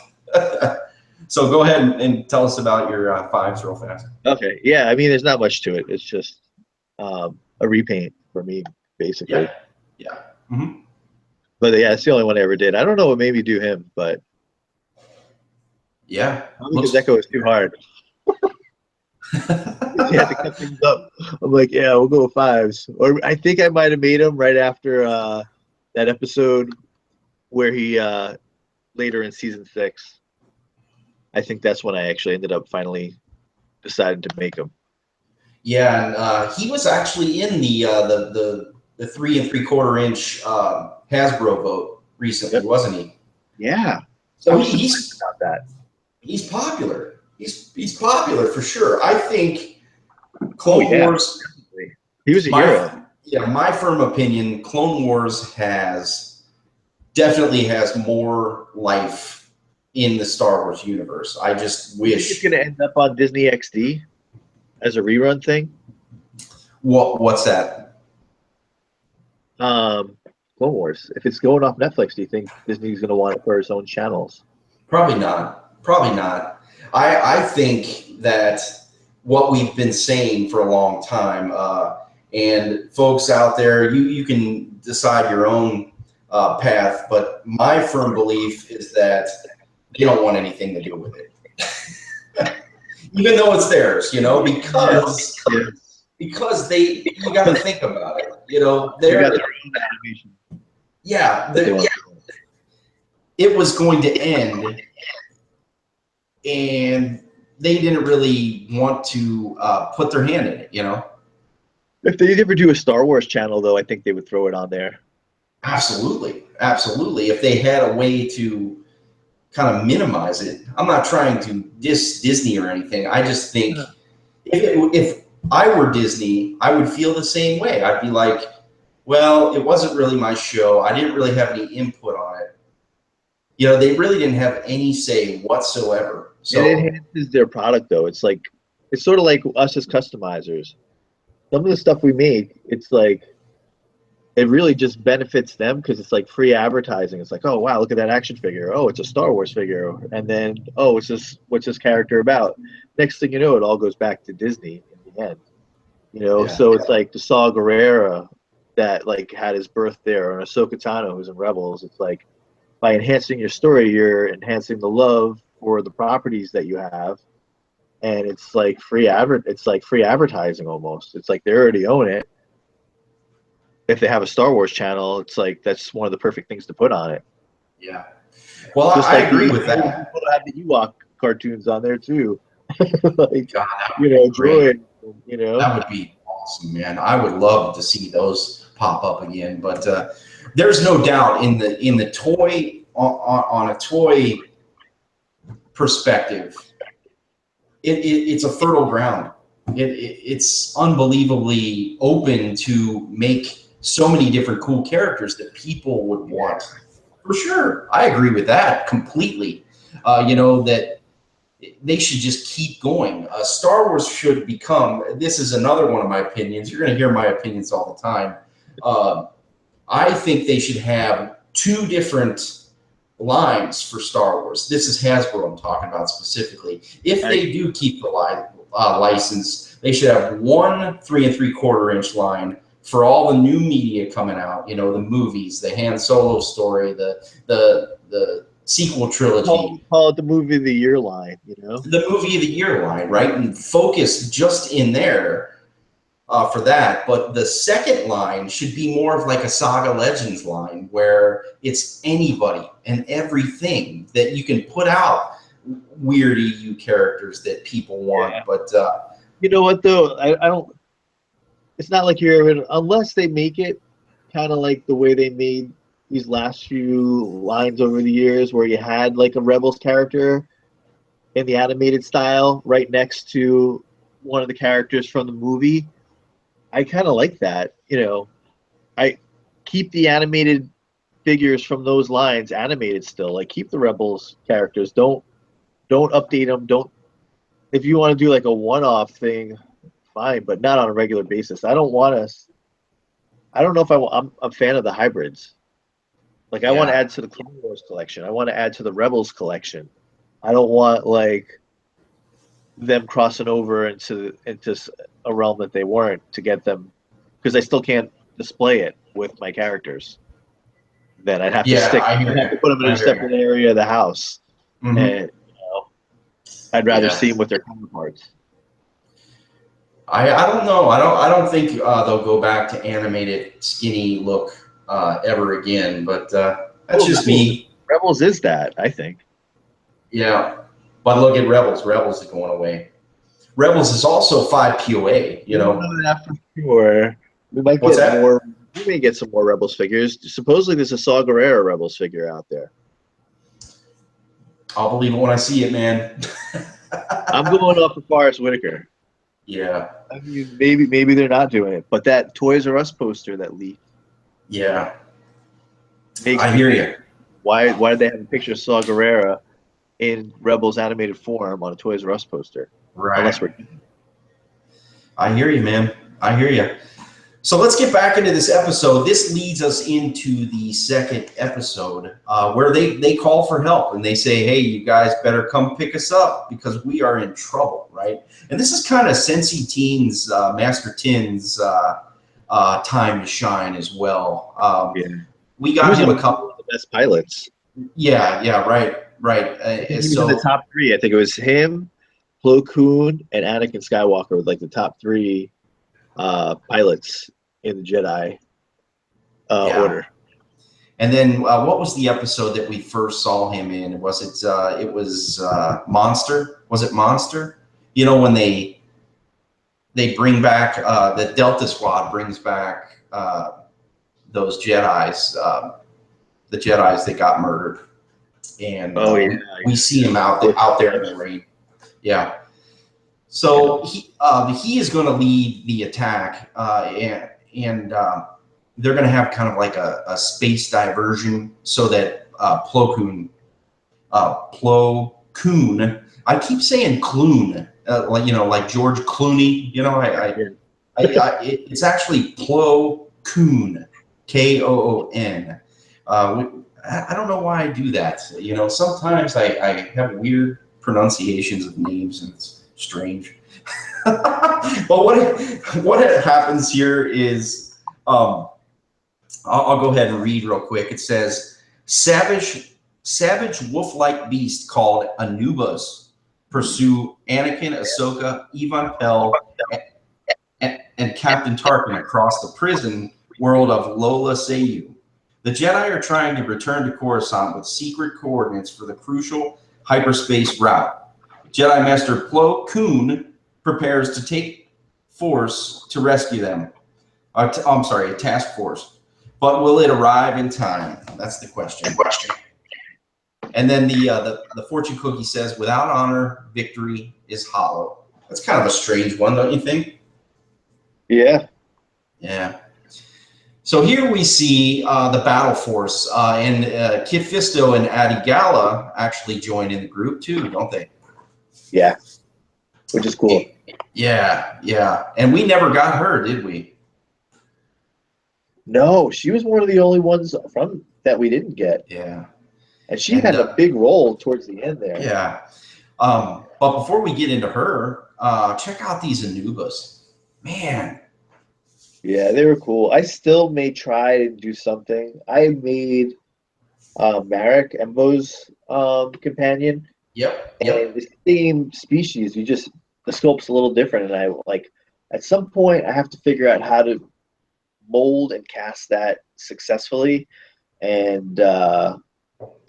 So go ahead and tell us about your fives real fast. Okay. Yeah. I mean, there's not much to it. It's just a repaint for me, basically. Yeah, yeah. Mm-hmm. But yeah, it's the only one I ever did. I don't know what made me do him, but Yeah, probably because looks. Echo is too hard. They had to cut things up. I'm like, yeah, we'll go with 5s. Or I think I might have made him right after that episode where he later in season 6. I think that's when I actually ended up finally deciding to make him. Yeah, and he was actually in the 3 3/4 inch Hasbro vote recently, wasn't he? Yeah. So he's about that. He's popular. He's popular for sure. I think Clone Wars. Definitely. He was a hero. Yeah, my firm opinion, Clone Wars definitely has more life in the Star Wars universe. I just wish it's going to end up on Disney XD as a rerun thing. What's that? Clone Wars. If it's going off Netflix, do you think Disney's going to want it for its own channels? Probably not. Probably not. I think that what we've been saying for a long time, and folks out there, you can decide your own path, but my firm belief is that they don't want anything to do with it. Even though it's theirs, because you got to think about it. They got their own animation. Yeah, it was going to end, and they didn't really want to put their hand in it. If they ever do a Star Wars channel, though, I think they would throw it on there. Absolutely. If they had a way to kind of minimize it, I'm not trying to diss Disney or anything. I just think if I were Disney, I would feel the same way. I'd be like, well, it wasn't really my show. I didn't really have any input on it. They really didn't have any say whatsoever. So it enhances their product, though. It's sort of like us as customizers. Some of the stuff we make, it's like it really just benefits them because it's like free advertising. It's like, oh wow, look at that action figure. Oh, it's a Star Wars figure, and then what's this character about? Next thing you know, it all goes back to Disney in the end. So it's like the Saw Gerrera that like had his birth there, or Ahsoka Tano who's in Rebels. It's like by enhancing your story, you're enhancing the love for the properties that you have, and it's like free advertising almost. It's like they already own it. If they have a Star Wars channel, it's like that's one of the perfect things to put on it. Yeah. Well, I agree with that. People have the Ewok cartoons on there too. Like, God, droid. That would be awesome, man. I would love to see those pop up again. But there's no doubt in the toy on a toy perspective, it's a fertile ground. It's unbelievably open to make so many different cool characters that people would want. For sure. I agree with that completely. That they should just keep going. Star Wars should become, this is another one of my opinions. You're going to hear my opinions all the time. I think they should have 2 different lines for Star Wars. This is Hasbro I'm talking about specifically. If they do keep the license, they should have 1 3 3/4 inch line for all the new media coming out. The movies, the Han Solo story, the sequel trilogy. Call it the movie of the year line. The movie of the year line, right? And focus just in there for that. But the second line should be more of like a Saga Legends line where it's anybody and everything that you can put out weird EU characters that people want. Yeah. But you know what though? I don't. It's not like you're ever, unless they make it kind of like the way they made these last few lines over the years, where you had like a Rebels character in the animated style right next to one of the characters from the movie. I kind of like that. I keep the animated figures from those lines animated still. Like keep the Rebels characters. Don't update them. Don't. If you want to do like a one-off thing, fine, but not on a regular basis. I don't know if I'm a fan of the hybrids. Like I want to add to the Clone Wars collection. I want to add to the Rebels collection. I don't want like them crossing over into a realm that they weren't to get them, because I still can't display it with my characters. Then I'd have to put them in a separate area of the house, and I'd rather see them with their counterparts. I don't know. I don't think they'll go back to animated skinny look ever again. But that's Well, just me. Rebels is that, I think. Yeah. But look at Rebels. Rebels is going away. Rebels is also 5 POA. We don't know that for sure. We might What's get that? more. We may get some more Rebels figures. Supposedly, there's a Saw Gerrera Rebels figure out there. I'll believe it when I see it, man. I'm going off of Forrest Whitaker. Yeah. I mean, maybe they're not doing it, but that Toys R Us poster that leaked Yeah. makes I me hear think, you. why did they have a picture of Saw Gerrera in Rebels animated form on a Toys R Us poster? Unless Right. we're I hear you, man. I hear you. So let's get back into this episode. This leads us into the second episode where they call for help and they say, hey, you guys better come pick us up because we are in trouble, right? And this is kind of Sensi Teen's, Master Tin's time to shine as well. yeah. We He got was him one a couple. of the best pilots. Yeah, right. I think he was in the top three. I think it was him, Plo Koon, and Anakin Skywalker were like the top three pilots in the Jedi Yeah. order. And then what was the episode that we first saw him in? Was it? It was Monster. Was it Monster? You know when they bring back the Delta Squad brings back those Jedi's, the Jedi's that got murdered, and we see him out there in the rain. Yeah. So he is going to lead the attack, and they're going to have kind of like a space diversion so that Plo Koon, I keep saying Kloon, like George Clooney. It's actually Plo Koon, Koon. I don't know why I do that. Sometimes I have weird pronunciations of names and it's strange. But what happens here is I'll go ahead and read real quick. It says, savage wolf-like beast called Anubis pursue Anakin, Ahsoka, Ivan Pell, and Captain Tarkin across the prison world of Lola Sayu. The Jedi are trying to return to Coruscant with secret coordinates for the crucial hyperspace route. Jedi Master Plo Koon prepares to take force to rescue them. I'm sorry, a task force. But will it arrive in time? That's the question. And then the fortune cookie says, without honor, victory is hollow. That's kind of a strange one, don't you think? Yeah. Yeah. So here we see the battle force, and Kit Fisto and Adi Gala actually join in the group too, don't they? Yeah. Which is cool. Yeah. And we never got her, did we? No, she was one of the only ones from that we didn't get. Yeah. And she had a big role towards the end there. Yeah. But before we get into her, check out these Anubis. Man. Yeah, they were cool. I still may try to do something. I made Marek, Embo's companion. Yep. And the same species, the sculpt's a little different. And at some point, I have to figure out how to mold and cast that successfully. And I'm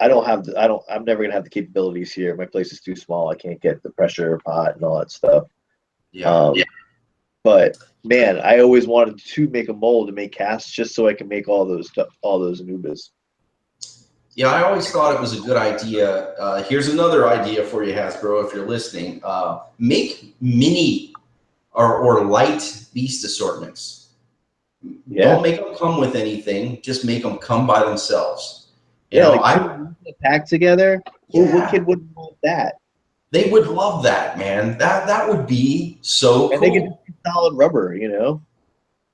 never gonna have the capabilities here. My place is too small. I can't get the pressure pot and all that stuff. Yeah. But man, I always wanted to make a mold and make casts just so I can make all those Anubis. Yeah, I always thought it was a good idea. Here's another idea for you, Hasbro, if you're listening. Make mini or light beast assortments. Yeah. Don't make them come with anything. Just make them come by themselves. I pack together. Yeah. What kid wouldn't want that? They would love that, man. That would be so cool. And they could do solid rubber,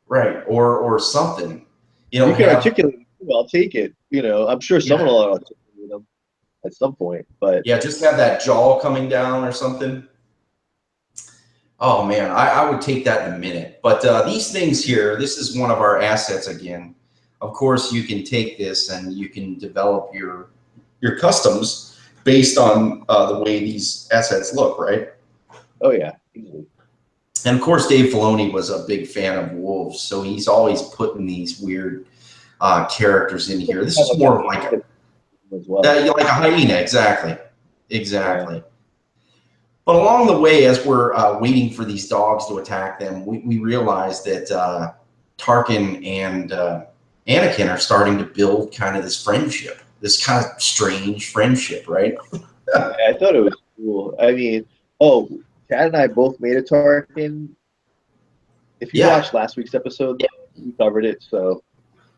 Right, or something. You can articulate it. I'll take it. I'm sure someone will articulate them at some point. But yeah, just have that jaw coming down or something. Oh man, I would take that in a minute. But these things here, this is one of our assets again. Of course, you can take this and you can develop your customs based on the way these assets look, right? Oh yeah, easily. And of course, Dave Filoni was a big fan of wolves, so he's always putting these weird characters in here. This is more of like like a hyena, exactly. Yeah. But along the way, as we're waiting for these dogs to attack them, we realize that Tarkin and Anakin are starting to build kind of this friendship, this kind of strange friendship, right? Yeah, I thought it was cool. I mean, oh, Chad and I both made a Tarkin. If you Yeah, watched last week's episode, we covered it. So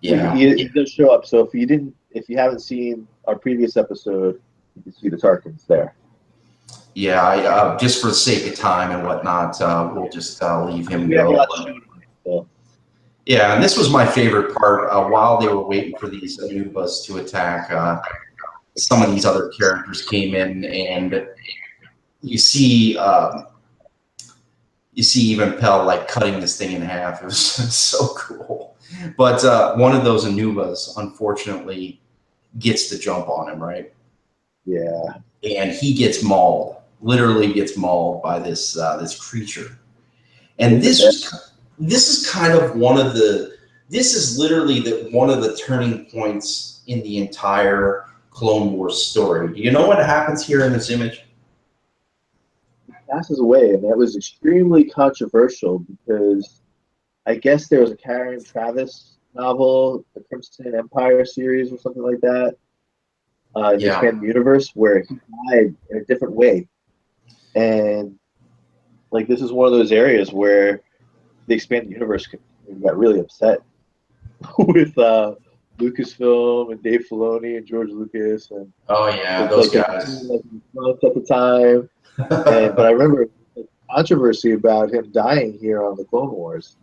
yeah, he does show up. So if you haven't seen our previous episode, you can see the Tarkins there. yeah. Just for the sake of time and whatnot, we'll just leave him We have a go. lot to show tonight, so. Yeah, and this was my favorite part. While they were waiting for these Anubas to attack, some of these other characters came in, and you see even Pell like cutting this thing in half. It was so cool. But one of those Anubas, unfortunately, gets the jump on him, right? Yeah. And he gets mauled, literally gets mauled by this creature. And this is kind of this is literally one of the turning points in the entire Clone Wars story. Do you know what happens here in this image? Passes away, and that was extremely controversial because I guess there was a Karen Travis novel, the Crimson Empire series or something like that, in the expanded universe, where he died in a different way. And like this is one of those areas where the expanded universe got really upset with Lucasfilm and Dave Filoni and George Lucas and those guys at the time. But I remember the controversy about him dying here on the Clone Wars.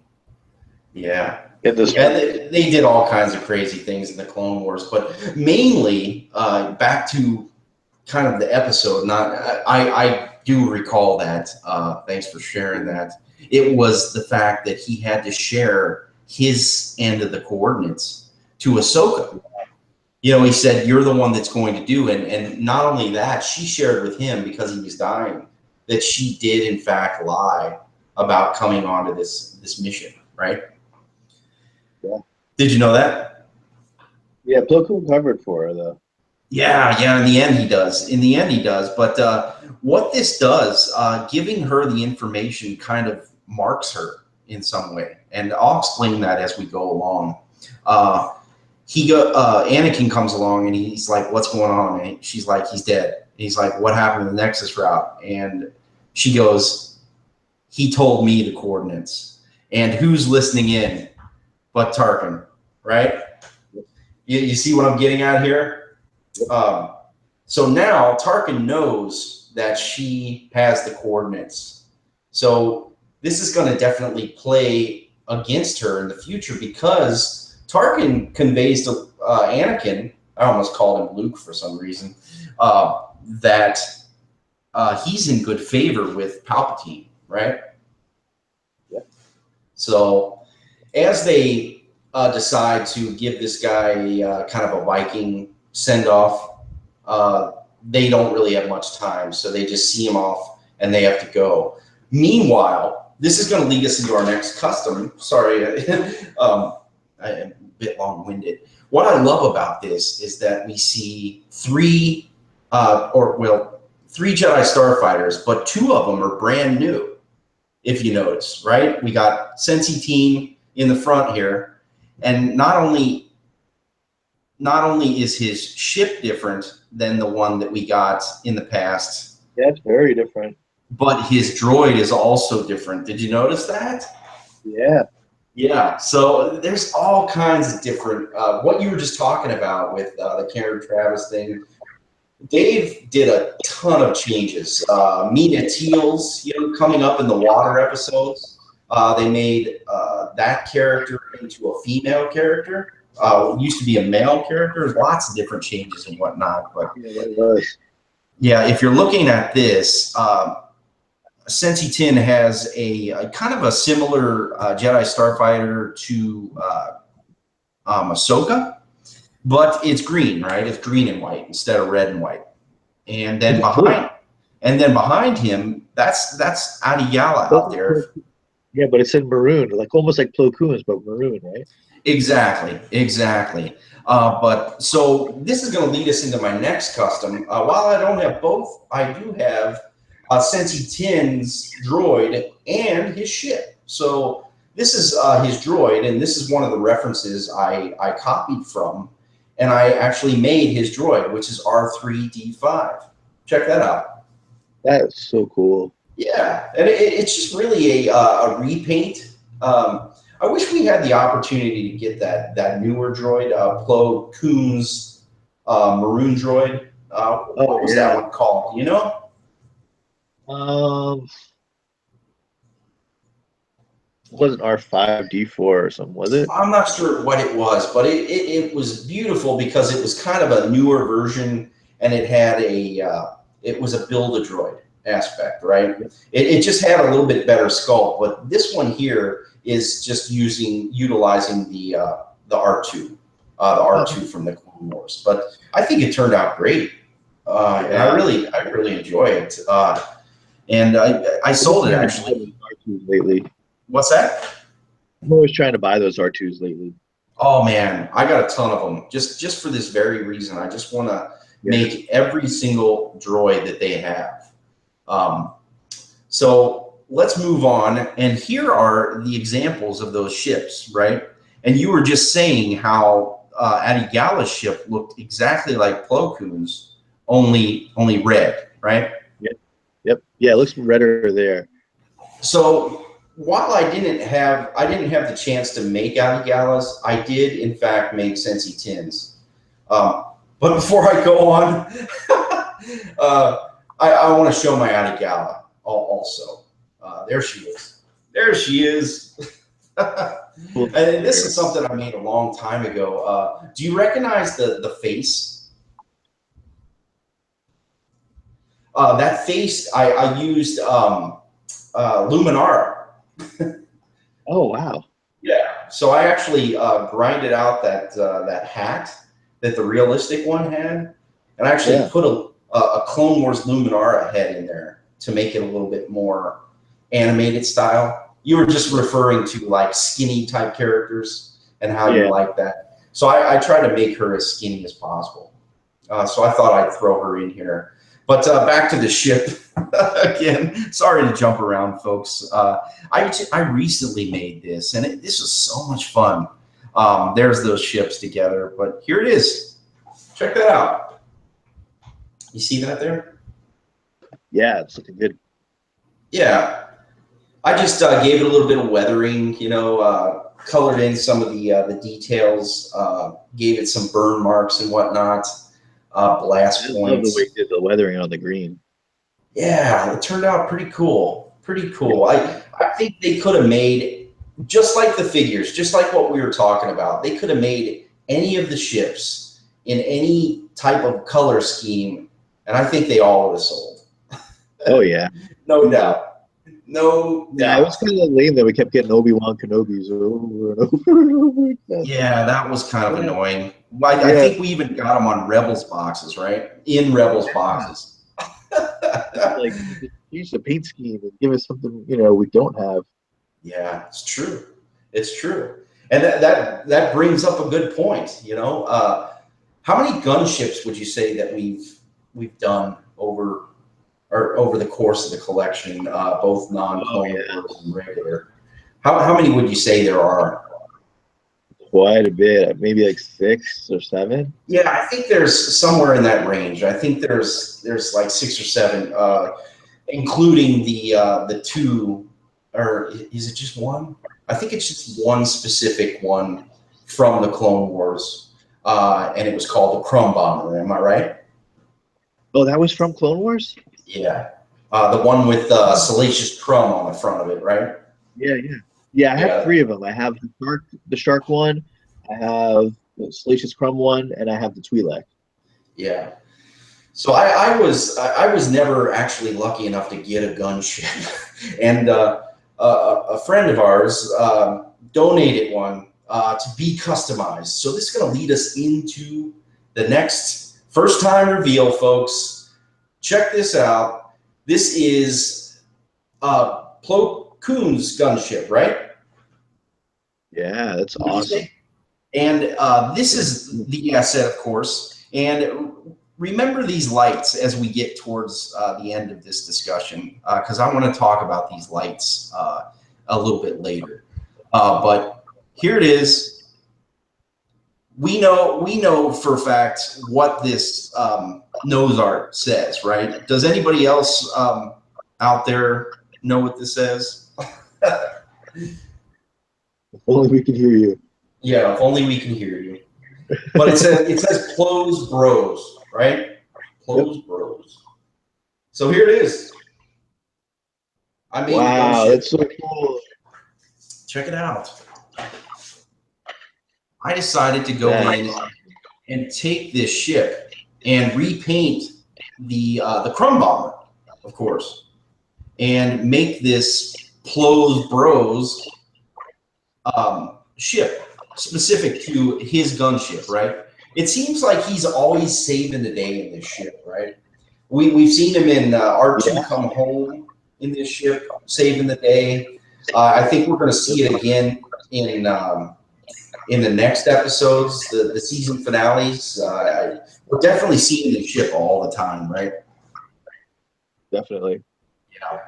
Yeah. They did all kinds of crazy things in the Clone Wars, but mainly back to kind of the episode. I do recall that. Thanks for sharing that. It was the fact that he had to share his end of the coordinates to Ahsoka. You know, he said, "You're the one that's going to do," and not only that, she shared with him because he was dying that she did in fact lie about coming onto this mission, right? Yeah. Did you know that? Yeah, Plo Koon covered for her though. Yeah. In the end, he does. But what this does, giving her the information, kind of marks her in some way, and I'll explain that as we go along. Anakin comes along and he's like, "What's going on?" And she's like, "He's dead." And he's like, "What happened to the Nexus route?" And she goes, "He told me the coordinates." And who's listening in but Tarkin, right? You see what I'm getting at here? So now Tarkin knows that she has the coordinates. So this is going to definitely play against her in the future because Tarkin conveys to Anakin, I almost called him Luke for some reason, that he's in good favor with Palpatine, right? Yeah. So as they decide to give this guy kind of a Viking send-off, they don't really have much time, so they just see him off and they have to go. Meanwhile, this is going to lead us into our next custom. Sorry, I'm a bit long-winded. What I love about this is that we see three Jedi starfighters, but two of them are brand new, if you notice, right? We got Sensi Team in the front here, and not only is his ship different than the one that we got in the past. Yeah, it's very different. But his droid is also different. Did you notice that? Yeah. Yeah. So there's all kinds of different. What you were just talking about with the Karen Travis thing. Dave did a ton of changes. Mina Teals, coming up in the water episodes. They made that character into a female character. It used to be a male character. There's lots of different changes and whatnot. But yeah, if you're looking at this, Sensi Tin has a kind of a similar Jedi starfighter to Ahsoka, but it's green, right? It's green and white instead of red and white. And then And then behind him, that's Adiyala out there. Yeah, but it's in maroon, like almost like Plo Koon's, but maroon, right? Exactly, exactly. But so this is going to lead us into my next custom. While I don't have both, I do have Sensi Tin's droid and his ship. So this is his droid, and this is one of the references I copied from, and I actually made his droid, which is R3D5. Check that out. That is so cool. Yeah, and it's just really a repaint. I wish we had the opportunity to get that newer droid, Plo Koon's maroon droid. What was that one called? You know? It wasn't R5D4 or something, was it? I'm not sure what it was, but it was beautiful because it was kind of a newer version, and it had it was a build-a-droid aspect, right? It just had a little bit better sculpt, but this one here is just utilizing the R2, the R2 from the Clone Wars. But I think it turned out great, and I really enjoy it. And I sold it actually. R2s lately. What's that? I'm always trying to buy those R2s lately. Oh man, I got a ton of them just for this very reason. I just want to make every single droid that they have. So let's move on. And here are the examples of those ships, right? And you were just saying how Adiyala's ship looked exactly like Plo Koon's, only red, right? Yep. Yeah, it looks redder there. So while I didn't have the chance to make Adiyala's, I did in fact make Sensi Tin's. But before I go on, I want to show my Adiyala also. There she is. There she is. And this is something I made a long time ago. Do you recognize the face? That face, I used Luminara. Oh, wow. Yeah. So I actually grinded out that hat that the realistic one had, and I actually put a Clone Wars Luminara head in there to make it a little bit more animated style. You were just referring to like skinny type characters and how you like that. So I try to make her as skinny as possible. So I thought I'd throw her in here. But back to the ship again. Sorry to jump around, folks. I recently made this, and this was so much fun. There's those ships together, but here it is. Check that out. You see that there? Yeah, it's looking good. Yeah, I just gave it a little bit of weathering, you know, colored in some of the details, gave it some burn marks and whatnot, blast points. I love the way you did the weathering on the green. Yeah, it turned out pretty cool. Pretty cool. I think they could have made, just like the figures, just like what we were talking about, they could have made any of the ships in any type of color scheme, and I think they all would have sold. Oh, yeah. No doubt. No doubt. Yeah, it was kind of lame that we kept getting Obi-Wan Kenobis over and over and over again. Yeah, that was kind of annoying. I think we even got them on Rebels boxes, right? In Rebels boxes. Like, use the paint scheme and give us something, you know, we don't have. Yeah, it's true. It's true. And that brings up a good point, you know. How many gunships would you say that we've done over the course of the collection, both non-Clone Wars and regular? How many would you say there are? Quite a bit, maybe like 6 or 7. Yeah, I think there's somewhere in that range. I think there's like 6 or 7, including the 2, or is it just 1? I think it's just one specific one from the Clone Wars, and it was called the Crumb Bomber. Am I right? Oh, that was from Clone Wars? Yeah, the one with Salacious Crumb on the front of it, right? Yeah, I have 3 of them. I have the shark one, I have the Salacious Crumb one, and I have the Twi'lek. Yeah. So I was never actually lucky enough to get a gunship, and a friend of ours donated one to be customized. So this is going to lead us into the next first time reveal, folks. Check this out. This is Plo Koon's gunship, right? Yeah, that's awesome. And this is the asset, of course. And remember these lights as we get towards the end of this discussion, because I want to talk about these lights a little bit later. But here it is. We know for a fact what this nose art says, right? Does anybody else out there know what this says? If only we could hear you. Yeah, if only we can hear you. But it says Plo's Bros, right? Plo's Bros. So here it is. I made wow, that's so cool. Check it out. I decided to go in and take this ship and repaint the Crumb Bomber, of course, and make this Plo's Bros ship specific to his gunship, right? It seems like he's always saving the day in this ship, right? We've seen him in R2 Come Home in this ship, saving the day. I think we're going to see it again in the next episodes, the season finales. We're definitely seeing this ship all the time, right? Definitely. Yeah.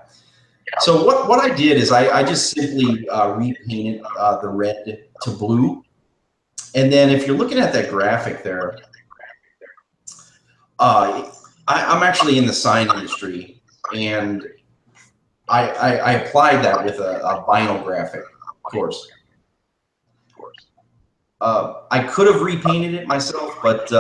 So what I did is I just simply repainted the red to blue. And then if you're looking at that graphic there, I'm actually in the sign industry, and I applied that with a vinyl graphic, of course. I could have repainted it myself, but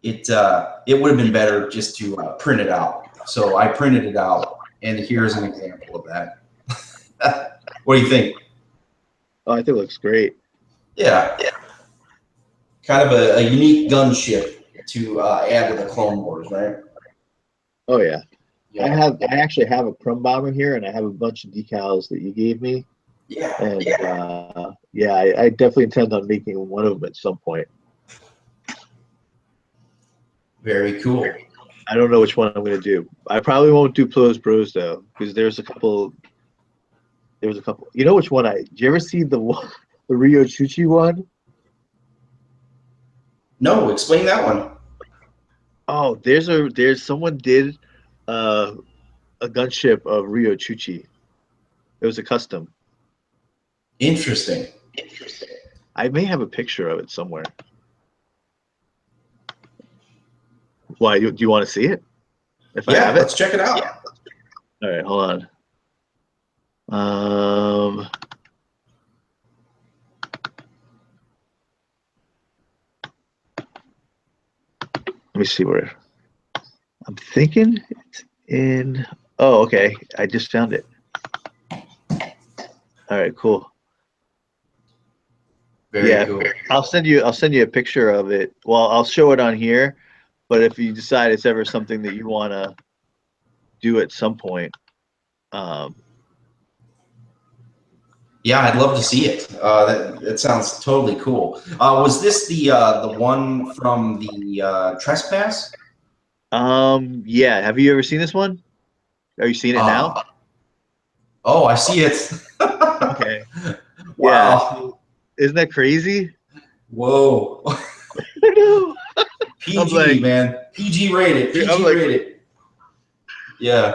it would have been better just to print it out. So I printed it out, and here's an example of that. What do you think? Oh, I think it looks great. Yeah. Kind of a unique gunship to add to the Clone Wars, right? Oh yeah. I actually have a Crumb Bomber here, and I have a bunch of decals that you gave me. Yeah. And I definitely intend on making one of them at some point. Very cool. I don't know which one I'm going to do. I probably won't do Plo's Bros though, because there's a couple. You know which one did you ever see the Rio Chuchi one? No, explain that one. Oh, there's someone did a gunship of Rio Chuchi. It was a custom. Interesting. I may have a picture of it somewhere. Why? Do you want to see it? If I have it? Let's check it out. Yeah. All right, hold on. Let me see where. I'm thinking it's in. Oh, okay. I just found it. All right, cool. Very cool. I'll send you a picture of it. Well, I'll show it on here, but if you decide it's ever something that you want to do at some point, yeah, I'd love to see it. That sounds totally cool. Was this the one from the Trespass? Yeah. Have you ever seen this one? Are you seeing it now? Oh, I see it. Okay. Wow. Yeah. Isn't that crazy? Whoa. I know. PG, man. PG rated. PG rated. Yeah.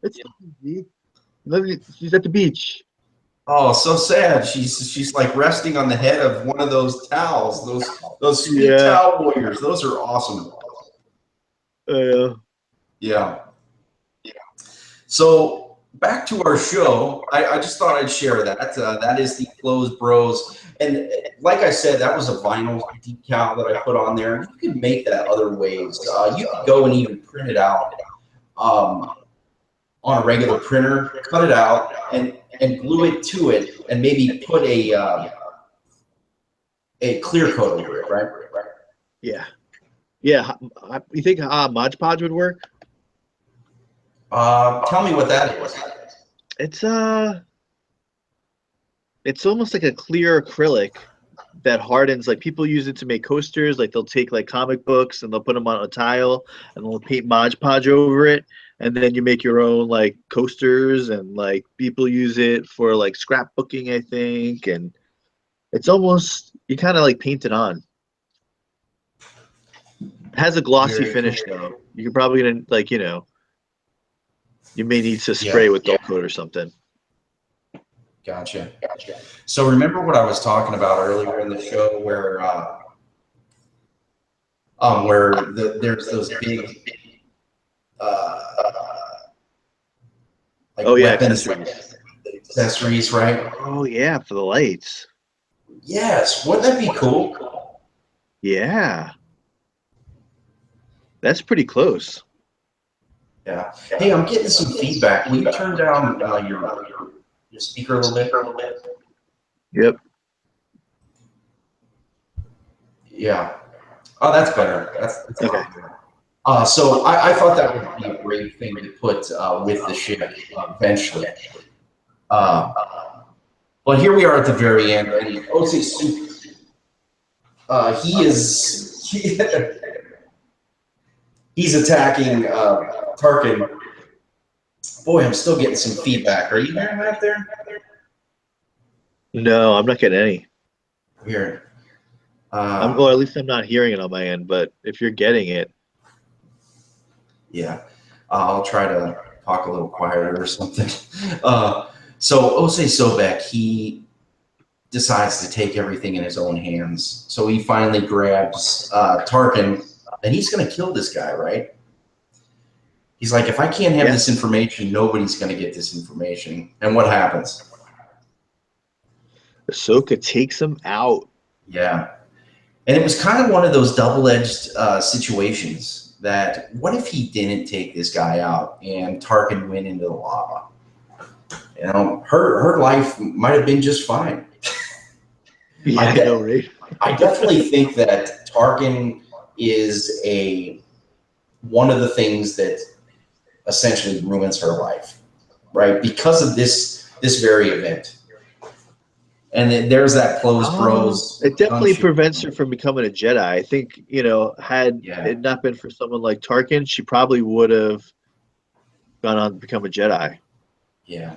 It's PG. She's at the beach. Oh, so sad. She's like resting on the head of one of those towels. Those sweet towel warriors. Those are awesome. Yeah. So back to our show. I just thought I'd share that. That is the Plo's Bros. And like I said, that was a vinyl decal that I put on there. You can make that other ways. You could go and even print it out on a regular printer, cut it out, and glue it to it, and maybe put a clear coat over it, right? Yeah. Yeah. You think Mod Podge would work? Tell me what that is. It's almost like a clear acrylic that hardens. Like people use it to make coasters. Like they'll take like comic books and they'll put them on a tile and they'll paint Mod Podge over it, and then you make your own like coasters. And like people use it for like scrapbooking, I think. And it's almost you kind of like paint it on. It has a glossy Very finish cool. though. You could probably gonna like you may need to spray Yeah. with dull coat or something. Gotcha. So remember what I was talking about earlier in the show, where there's those big uh, like Oh yeah, weapons accessories. accessories, right? Oh yeah, for the lights. Yes. Wouldn't that be cool? Yeah, that's pretty close. Yeah. Hey, I'm getting some feedback. Will you turn down your speaker a little bit? Yep. Yeah. Oh, that's better. That's Okay. so I thought that would be a great thing to put with the ship eventually. But here we are at the very end, and OC Soup, he's attacking Tarkin. Boy, I'm still getting some feedback. Are you hearing that there? No, I'm not getting any. Weird. Well, at least I'm not hearing it on my end. But if you're getting it, yeah, I'll try to talk a little quieter or something. So Osei Sobek, he decides to take everything in his own hands. So he finally grabs Tarkin, and he's going to kill this guy, right? He's like, if I can't have this information, nobody's going to get this information. And what happens? Ahsoka takes him out. Yeah. And it was kind of one of those double-edged situations that what if he didn't take this guy out and Tarkin went into the lava? You know, her life might have been just fine. Yeah, I know, right? I definitely think that Tarkin is one of the things that essentially ruins her life, right? Because of this very event. And then there's that closed bros. It definitely prevents her from becoming a Jedi. I think, had it not been for someone like Tarkin, she probably would have gone on to become a Jedi. Yeah.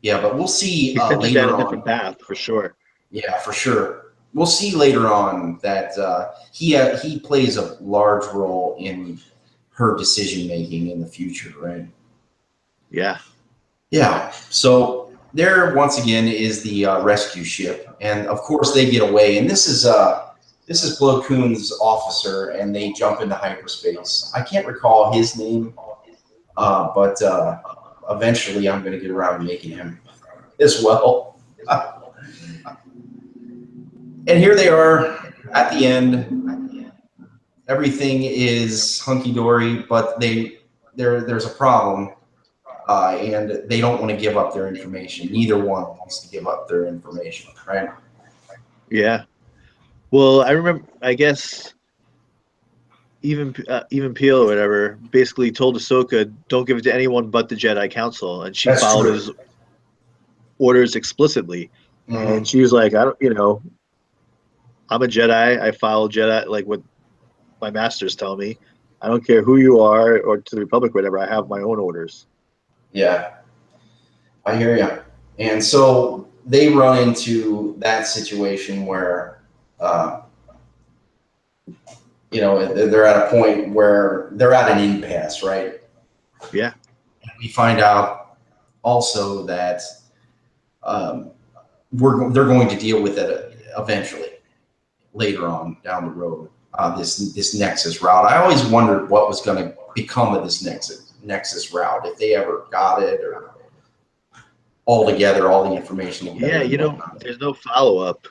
Yeah, but we'll see She sent later down a on. different path for sure. Yeah, for sure. We'll see later on that he plays a large role in her decision making in the future, right? Yeah. Yeah. So there, once again, is the rescue ship, and of course they get away. And this is Plo Koon's officer, and they jump into hyperspace. I can't recall his name, but eventually I'm going to get around to making him as well. And here they are at the end. Everything is hunky-dory, but there's a problem, and they don't want to give up their information. Neither one wants to give up their information, right? Yeah. Well, I remember, I guess, even Peel or whatever basically told Ahsoka, don't give it to anyone but the Jedi Council, and she followed his orders explicitly. Mm-hmm. And she was like, I'm a Jedi. I follow Jedi, like what my masters tell me. I don't care who you are or to the Republic, whatever. I have my own orders. Yeah, I hear you. And so they run into that situation where, they're at a point where they're at an impasse, right? Yeah. And we find out also that they're going to deal with it eventually, later on down the road. This Nexus route. I always wondered what was going to become of this Nexus route, if they ever got it or all the information together. Yeah, there's no follow-up.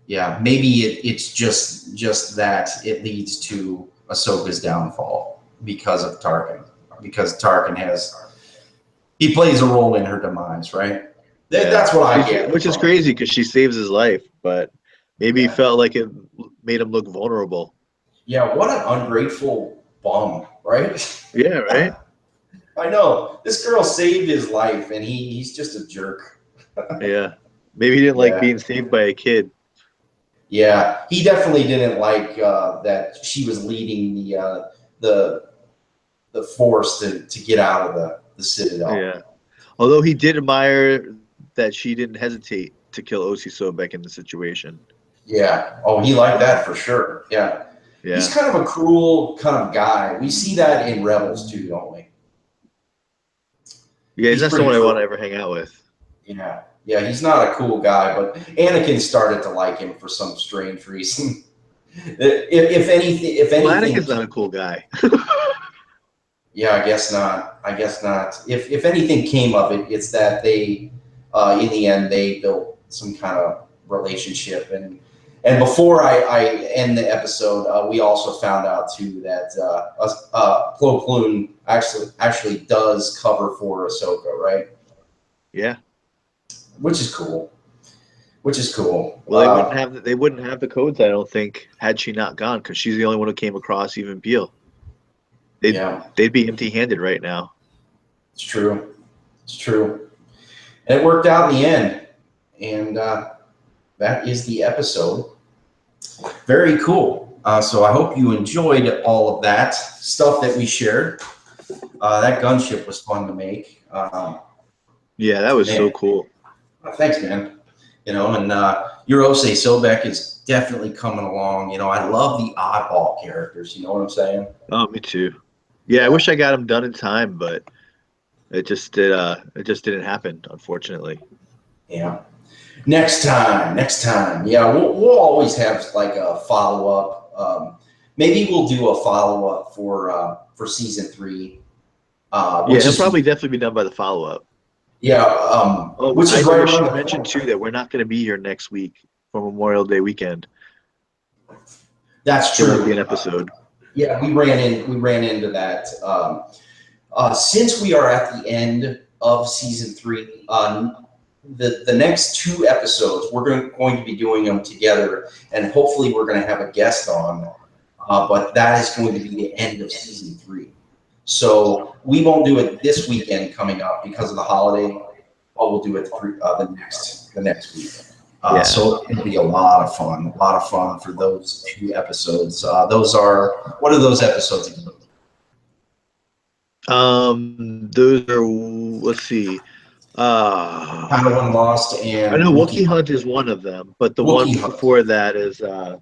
Yeah. Maybe it's just that it leads to Ahsoka's downfall because of Tarkin. Because Tarkin he plays a role in her demise, right? Yeah. That's what I get. Which is crazy because she saves his life, but maybe he felt like it made him look vulnerable. Yeah, what an ungrateful bum, right? Yeah, right? I know. This girl saved his life, and he's just a jerk. Yeah. Maybe he didn't like Yeah. being saved by a kid. Yeah, he definitely didn't like that she was leading the force to get out of the Citadel. Yeah. Although he did admire that she didn't hesitate to kill Osi Sobek in the situation. Yeah. Oh, he liked that for sure. Yeah. He's Yeah. kind of a cruel kind of guy. We see that in Rebels too, don't we? Yeah, he's He's not pretty someone I want to cruel. ever hang out with. Yeah. Yeah, he's not a cool guy, but Anakin started to like him for some strange reason. If Well, anything, Anakin's not a cool guy. yeah, I guess not. I guess not. If anything came of it, it's that they, in the end, they built some kind of relationship. And before I end the episode, we also found out too that Plo Koon actually does cover for Ahsoka, right? Yeah. Which is cool. Which is cool. Well, they wouldn't have the codes, I don't think, had she not gone, because she's the only one who came across even Peel. Yeah, They'd be empty-handed right now. it's true. It's true. And it worked out in the end. And that is the episode. Very cool. So I hope you enjoyed all of that stuff that we shared. That gunship was fun to make. Yeah, that was so cool. Thanks, man. You know, and your Osei Sobek is definitely coming along. You know, I love the oddball characters. You know what I'm saying? Oh, me too. Yeah, I wish I got them done in time, but it just didn't happen, unfortunately. Yeah. Next time. Yeah, we'll always have like a follow up. Maybe we'll do a follow up for season 3. Yeah, Which it'll is probably definitely be done by the follow-up. yeah. Which is right I should around mention too that we're not going to be here next week for Memorial Day weekend. That's There won't true. be an episode. Yeah, we ran into that. Since we are at the end of season 3, the next 2 episodes we're going to be doing them together, and hopefully we're going to have a guest on. But that is going to be the end of season 3. So we won't do it this weekend coming up because of the holiday. But we'll do it the next week. Yeah. So it'll be a lot of fun for those 2 episodes. What are those episodes again? Those are, let's see. Padawan Lost and I know Wookiee Hunt is one of them, but the one Wookiee Hunt. before that is Yeah,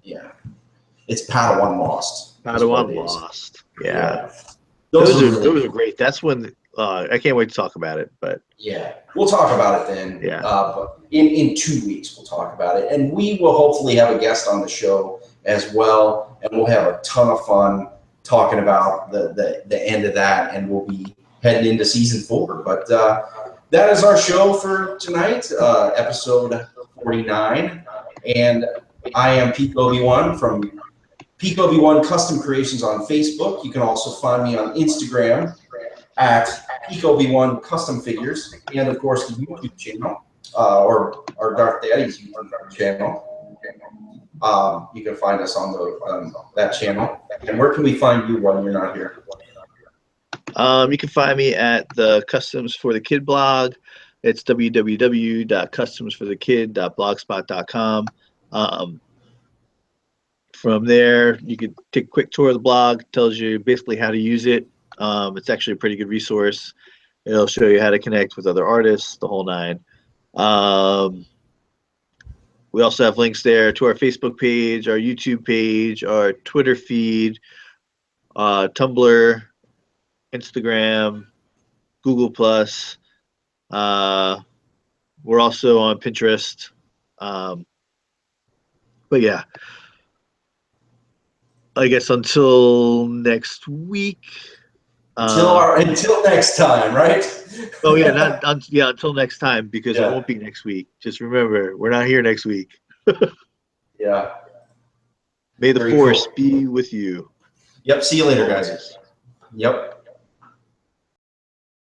it's Padawan Lost. Padawan Lost. Yeah. Those are great. That's when I can't wait to talk about it. But yeah, we'll talk about it then. Yeah. But in 2 weeks we'll talk about it, and we will hopefully have a guest on the show as well, and we'll have a ton of fun talking about the end of that, and we'll be heading into season 4. But that is our show for tonight, episode 49, and I am Peak Obi-Wan from Peak Obi-Wan Custom Creations on Facebook. You can also find me on Instagram at Peak Obi-Wan Custom Figures, and of course the YouTube channel, or Darth Daddy's YouTube channel. You can find us on that channel. And where can we find you when you're not here? You can find me at the Customs for the Kid blog. It's www.customsforthekid.blogspot.com. From there, you can take a quick tour of the blog. It tells you basically how to use it. It's actually a pretty good resource. It'll show you how to connect with other artists, the whole 9. We also have links there to our Facebook page, our YouTube page, our Twitter feed, Tumblr, Instagram, Google Plus. We're also on Pinterest. But yeah, I guess until next week. Until next time, right? Oh yeah, until next time, because it won't be next week. Just remember, we're not here next week. Yeah. May the Force be with you. Yep. See you later, guys. Yep.